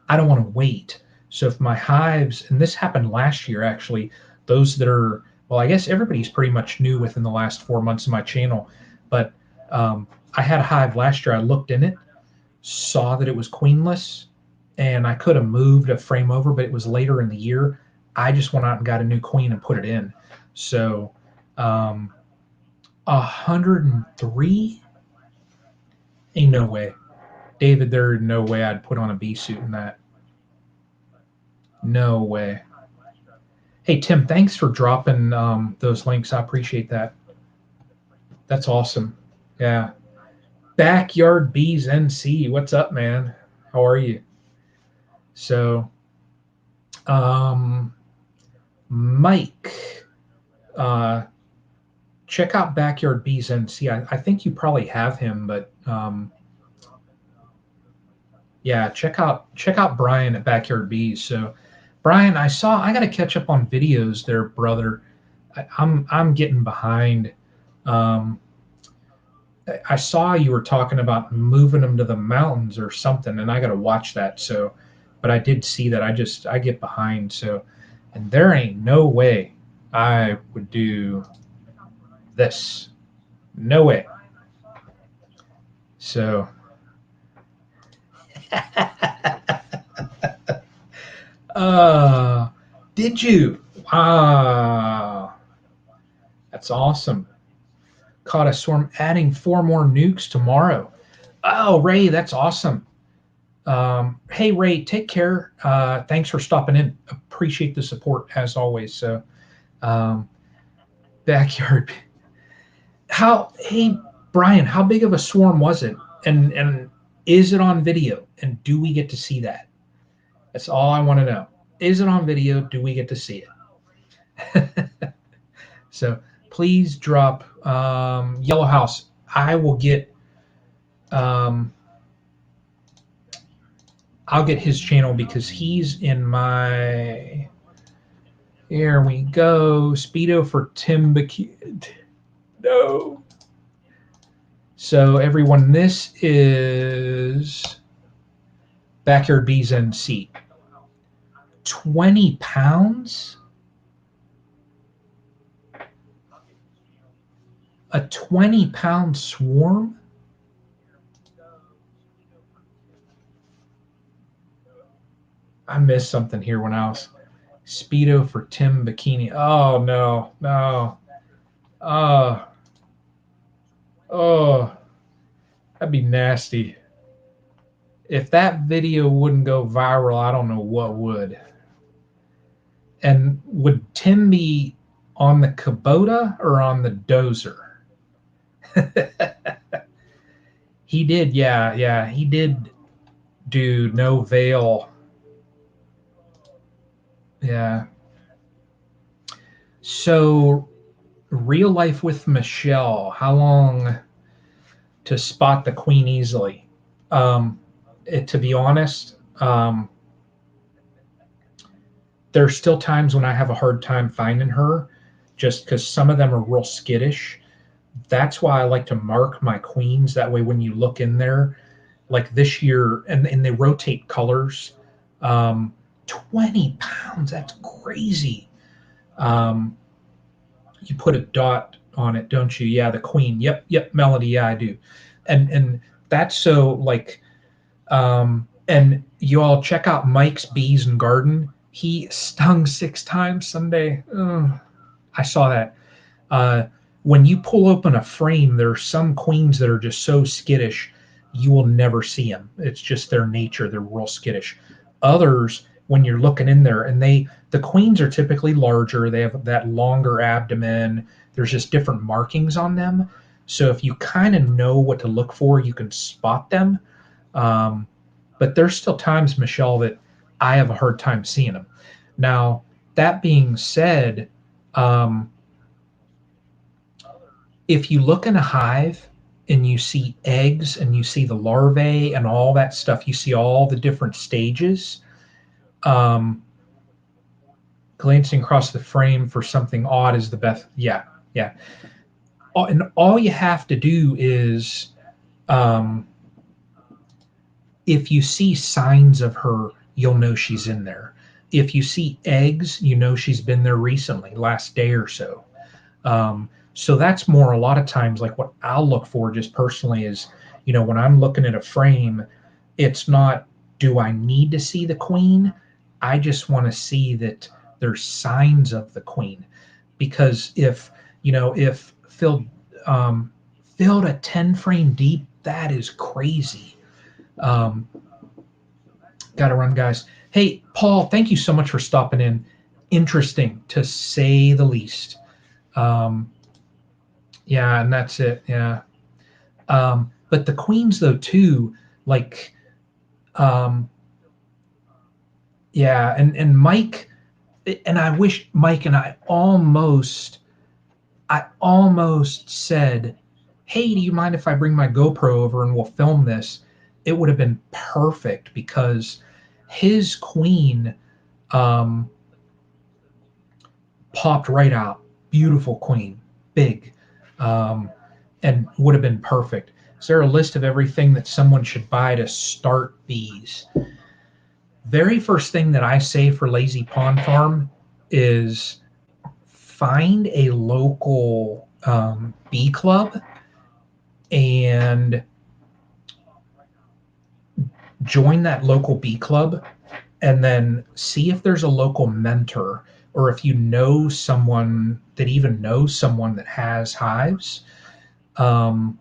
want to wait. So if my hives, and this happened last year actually, those that are, well, I guess everybody's pretty much new within the last 4 months of my channel, but I had a hive last year. I looked in it, saw that it was queenless, and I could have moved a frame over, but it was later in the year. I just went out and got a new queen and put it in. So 103? Ain't no way. David, there's no way I'd put on a bee suit in that. No way. Hey, Tim, thanks for dropping those links. I appreciate that. That's awesome. Yeah. Backyard Bees NC. What's up, man? How are you? So, Mike, check out Backyard Bees NC. I think you probably have him, but yeah, check out Brian at Backyard Bees. So, Brian, I got to catch up on videos there, brother. I'm getting behind. Um, I saw you were talking about moving them to the mountains or something, and I got to watch that. But I did see that. I get behind. So, and there ain't no way. I would do this. No way. So, uh, did you? Wow, that's awesome. Caught a swarm, adding 4 more nukes tomorrow. Oh, Ray, that's awesome. Hey, Ray, take care. Thanks for stopping in. Appreciate the support as always. So, um, backyard. How? Hey, Brian, how big of a swarm was it? And is it on video? And do we get to see that? That's all I want to know. Is it on video? Do we get to see it? So please drop Yellow House. I will get. Um, I'll get his channel because he's in my. Here we go. Speedo for Tim Kid. No. So everyone, this is Backyard Bees and Seat. 20 pounds? A 20-pound swarm? I missed something here when I was Speedo for Tim Bikini. Oh no, no. Oh, oh, that'd be nasty. If that video wouldn't go viral, I don't know what would. And would Tim be on the Kubota or on the dozer? He did, yeah, he did do no veil. Yeah. So, real life with Michelle, how long to spot the queen easily? To be honest, there's still times when I have a hard time finding her just because some of them are real skittish. That's why I like to mark my queens. That way, when you look in there, like this year, and they rotate colors. 20 pounds, that's crazy. Um, you put a dot on it, don't you? Yeah, the queen. Yep, Melody. Yeah, I do. And that's so like and you all check out Mike's Bees and Garden. He stung 6 times Sunday. Oh, I saw that. Uh, when you pull open a frame, there are some queens that are just so skittish, you will never see them. It's just their nature. They're real skittish. Others, when you're looking in there, and the queens are typically larger. They have that longer abdomen. There's just different markings on them. So if you kind of know what to look for, you can spot them. Um, but there's still times, Michelle, that I have a hard time seeing them. Now, that being said, um, if you look in a hive and you see eggs and you see the larvae and all that stuff, you see all the different stages. Um, glancing across the frame for something odd is the best. Yeah. And all you have to do is, um, if you see signs of her, you'll know she's in there. If you see eggs, you know she's been there recently, last day or so. So that's more a lot of times like what I'll look for just personally is, when I'm looking at a frame, it's not, do I need to see the queen? I just want to see that there's signs of the queen. Because if filled a 10 frame deep, that is crazy. Um, Got to run, guys. Hey, Paul, thank you so much for stopping in. Interesting, to say the least. Um, yeah, and that's it. Yeah. But the queens, though, too, like, um, yeah, and Mike, and I wish Mike and I almost said, hey, do you mind if I bring my GoPro over and we'll film this? It would have been perfect because his queen um, popped right out. Beautiful queen, big, um, and would have been perfect. Is there a list of everything that someone should buy to start bees? Very first thing that I say for Lazy Pond Farm is find a local bee club and join that local bee club, and then see if there's a local mentor, or if you know someone that even knows someone that has hives. Um,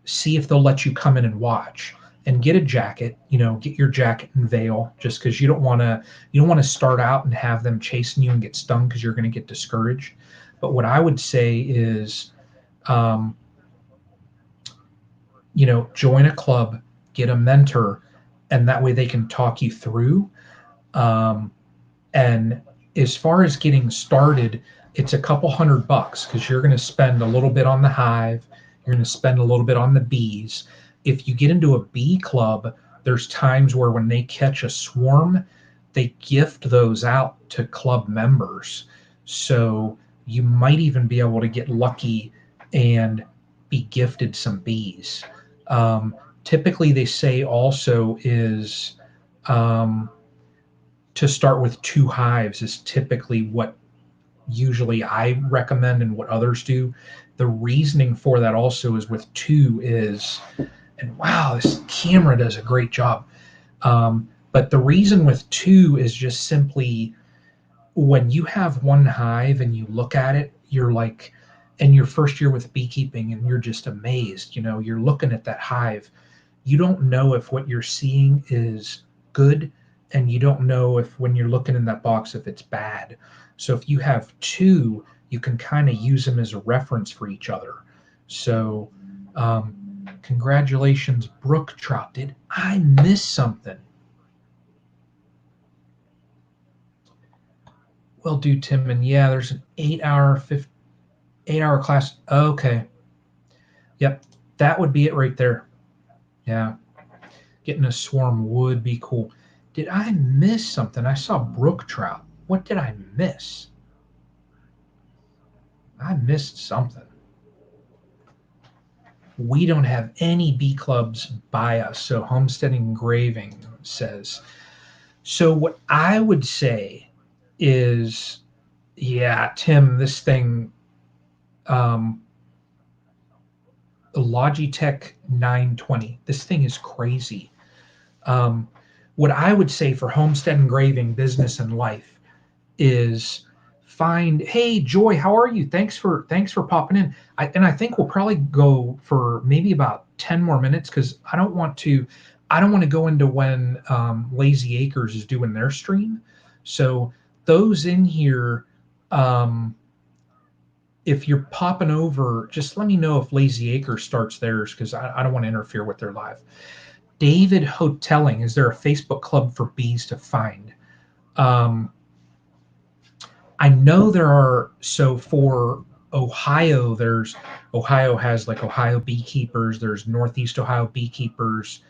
See if they'll let you come in and watch, and get a jacket, get your jacket and veil, just because you don't want to start out and have them chasing you and get stung, because you're going to get discouraged. But what I would say is, um, join a club, get a mentor, and that way they can talk you through. Um, and as far as getting started, it's a couple $100, because you're going to spend a little bit on the hive, you're going to spend a little bit on the bees. If you get into a bee club, there's times where when they catch a swarm, they gift those out to club members. So you might even be able to get lucky and be gifted some bees. Um, Typically, they say also is, um, to start with 2 hives is typically what usually I recommend and what others do. The reasoning for that also is with 2 is, and wow, this camera does a great job. But the reason with 2 is just simply, when you have one hive and you look at it, you're like, in your first year with beekeeping, and you're just amazed. You're looking at that hive. You don't know if what you're seeing is good, and you don't know if, when you're looking in that box, if it's bad. So if you have 2, you can kind of use them as a reference for each other. So congratulations, brook trout. Did I miss something? Well, do Tim, and yeah, there's an 8-hour class. Okay, yep, that would be it right there. Yeah, getting a swarm would be cool. Did I miss something? I saw brook trout. What did I miss? I missed something. We don't have any bee clubs by us, so Homestead Engraving says. So what I would say is, yeah, Tim, this thing, um, Logitech 920. This thing is crazy. Um, what I would say for Homestead Engraving, business and life, is find, hey Joy, how are you? Thanks for popping in. I think we'll probably go for maybe about 10 more minutes, because I don't want to go into when Lazy Acres is doing their stream. So those in here, um, if you're popping over, just let me know if Lazy Acres starts theirs, because I don't want to interfere with their live. David Hoteling, is there a Facebook club for bees to find? Um, I know there are. So for Ohio, Ohio has like Ohio Beekeepers. There's Northeast Ohio Beekeepers.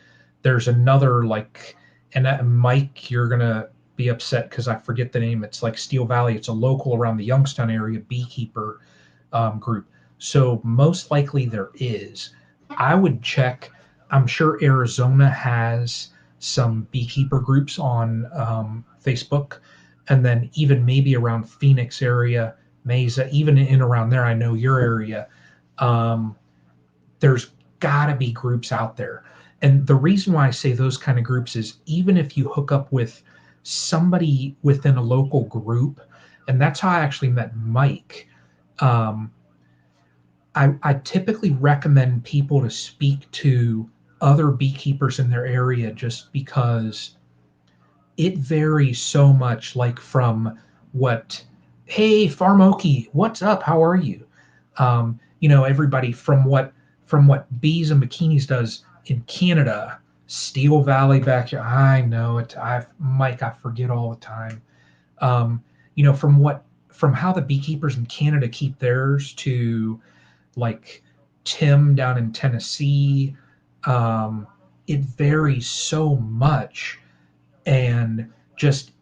There's another like, and Mike, you're gonna be upset because I forget the name. It's like Steel Valley. It's a local around the Youngstown area beekeeper group. So most likely there is. I would check. I'm sure Arizona has some beekeeper groups on Facebook, and then even maybe around Phoenix area, Mesa, even in around there. I know your area. Um, there's got to be groups out there. And the reason why I say those kind of groups is, even if you hook up with somebody within a local group, and that's how I actually met Mike. Um, I typically recommend people to speak to other beekeepers in their area, just because it varies so much. Like from what, hey, Farmoki, what's up? How are you? Everybody from what Bees and Bikinis does in Canada, Steel Valley back here. I know it. Mike, I forget all the time. Um, from how the beekeepers in Canada keep theirs, to like Tim down in Tennessee. Um, it varies so much, and just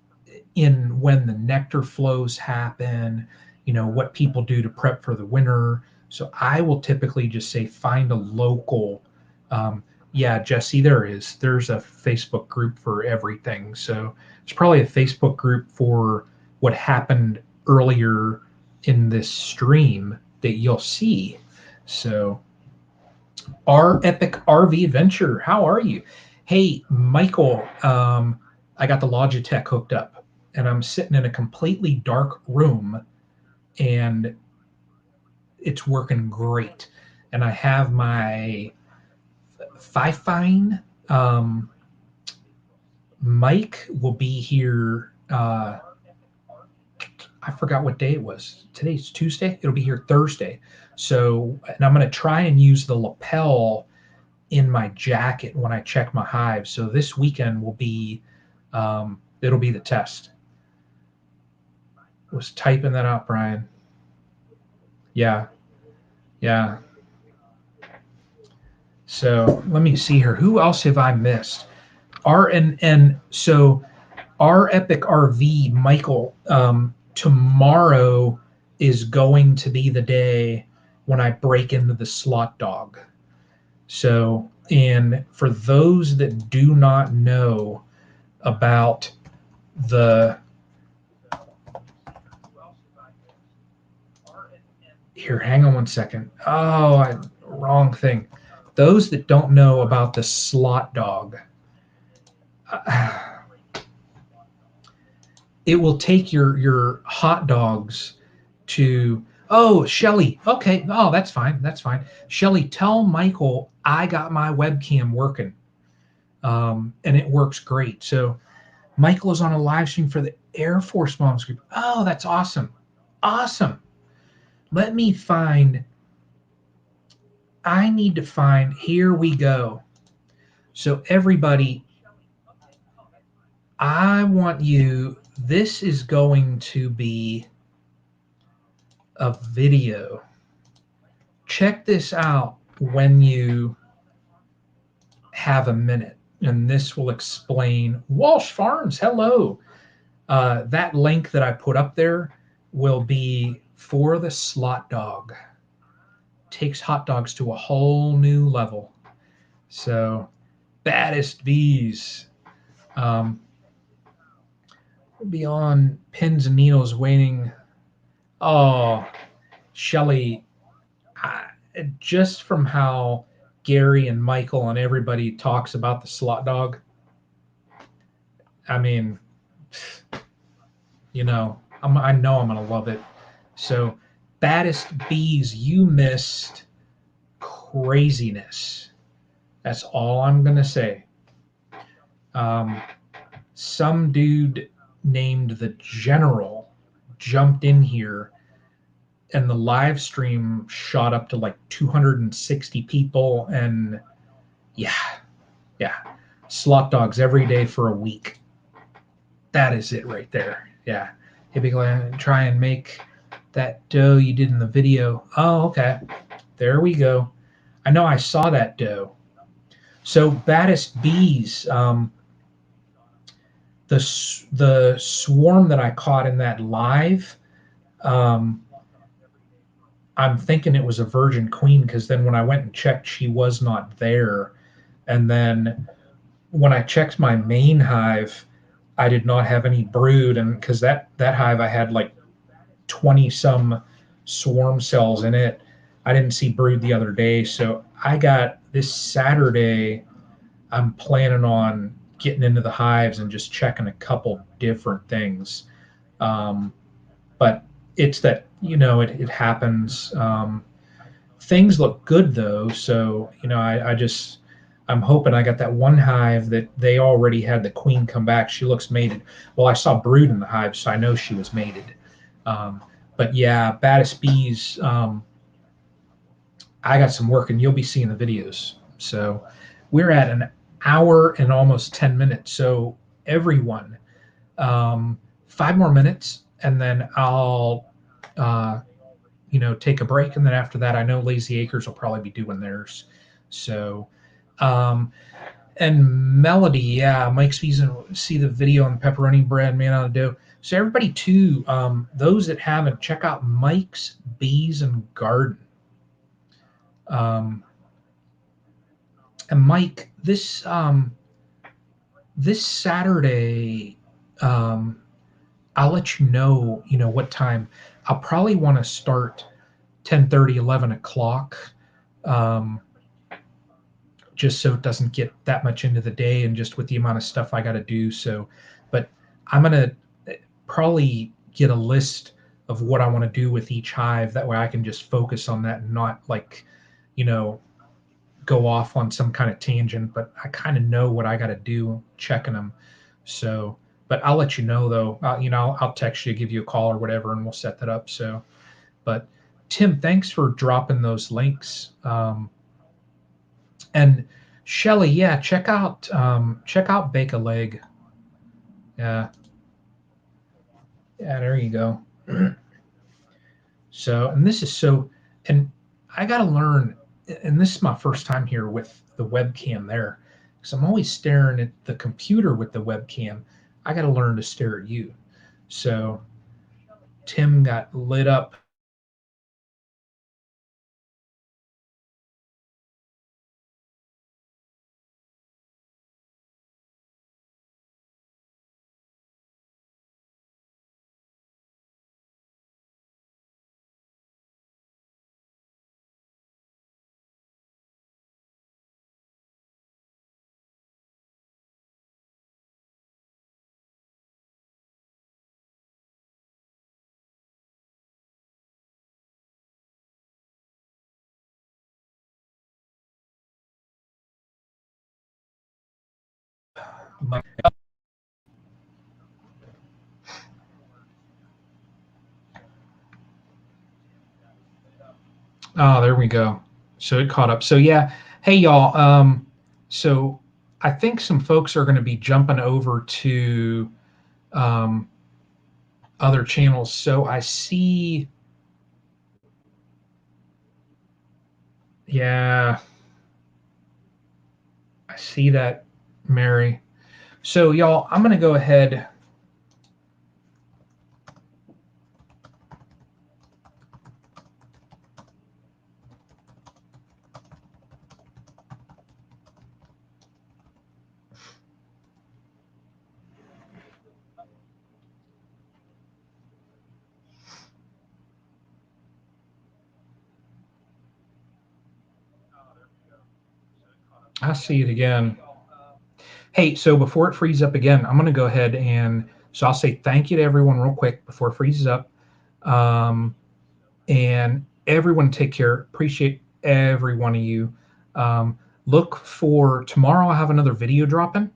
in when the nectar flows happen, what people do to prep for the winter. So I will typically just say find a local. Um, yeah, Jesse, there's a Facebook group for everything. So it's probably a Facebook group for what happened earlier in this stream that you'll see. So, our epic RV adventure, how are you? Hey, Michael, I got the Logitech hooked up, and I'm sitting in a completely dark room, and it's working great. And I have my Fifine Mike will be here. I forgot what day it was. Today's Tuesday. It'll be here Thursday. So, and I'm going to try and use the lapel in my jacket when I check my hive. So this weekend will be, it'll be the test. Was typing that out, Brian. Yeah, yeah. So let me see here. Who else have I missed? And so our epic RV, Michael. Tomorrow is going to be the day when I break into the slot dog. So, and for those that do not know about the here, hang on one second. Oh, wrong thing. Those that don't know about the slot dog, it will take your hot dogs to. Oh, Shelly. Okay. Oh, that's fine. That's fine. Shelly, tell Michael I got my webcam working, and it works great. So Michael is on a live stream for the Air Force Moms group. Oh, that's awesome. Awesome. Let me find. I need to find. Here we go. So everybody, I want you. This is going to be a video. Check this out when you have a minute, and this will explain Walsh Farms. Hello. That link that I put up there will be for the slot dog. Takes hot dogs to a whole new level. So, baddest bees. We'll be on pins and needles waiting. Oh, Shelly, just from how Gary and Michael and everybody talks about the slot dog, I mean, I know I'm going to love it. So, baddest bees, you missed craziness. That's all I'm going to say. Some dude named the General jumped in here, and the live stream shot up to like 260 people. And yeah, slot dogs every day for a week. That is it right there. Yeah. Hey, be glad to try and make that dough you did in the video. Oh, okay. There we go. I know I saw that dough. So baddest bees, the swarm that I caught in that live, I'm thinking it was a virgin queen, because then when I went and checked, she was not there. And then when I checked my main hive, I did not have any brood, and because that hive I had like 20 some swarm cells in it. I didn't see brood the other day, so I got this Saturday. I'm planning on getting into the hives and just checking a couple different things. But it's that, it happens. Things look good though, so I'm hoping. I got that one hive that they already had the queen come back. She looks mated. Well, I saw brood in the hive, so I know she was mated. But yeah, baddest bees. I got some work, and you'll be seeing the videos. So we're at an hour and almost 10 minutes. So everyone, 5 more minutes, and then I'll, take a break. And then after that, I know Lazy Acres will probably be doing theirs. So, and Melody, yeah, Mike's see the video on the pepperoni bread, man on the dough. So everybody too, those that haven't, check out Mike's Bees and Garden. And Mike, this Saturday, I'll let you know, what time. I'll probably want to start 10:30, 11 o'clock, um, just so it doesn't get that much into the day and just with the amount of stuff I got to do. So, but I'm going to probably get a list of what I want to do with each hive. That way I can just focus on that and not like, you know, go off on some kind of tangent, but I kind of know what I got to do checking them. So, but I'll let you know though. I'll text you, give you a call or whatever, and we'll set that up. So, but Tim, thanks for dropping those links. And Shelly, yeah, check out Bake a Leg. Yeah, yeah, there you go. So, and this is so, and I got to learn, and this is my first time here with the webcam there, because I'm always staring at the computer with the webcam. I got to learn to stare at you. So, Tim got lit up. Oh, there we go. So it caught up. So yeah, hey y'all. So I think some folks are going to be jumping over to um, other channels. So I see, yeah, I see that, Mary. So y'all, I'm going to go ahead. I see it again. Hey, so before it freezes up again, I'm going to go ahead and so I'll say thank you to everyone real quick before it freezes up. Um, and everyone take care. Appreciate every one of you. Um, Look for tomorrow. I'll have another video dropping.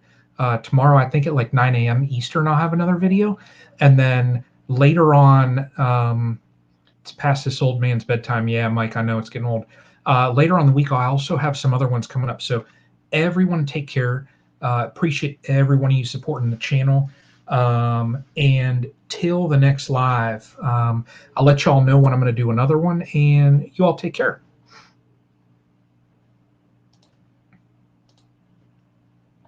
Tomorrow, I think at like 9 a.m. Eastern, I'll have another video. And then later on, it's past this old man's bedtime. Yeah, Mike, I know it's getting old. Later on the week, I also have some other ones coming up. So everyone take care. Appreciate every one of you supporting the channel. And till the next live, I'll let y'all know when I'm going to do another one. And you all take care.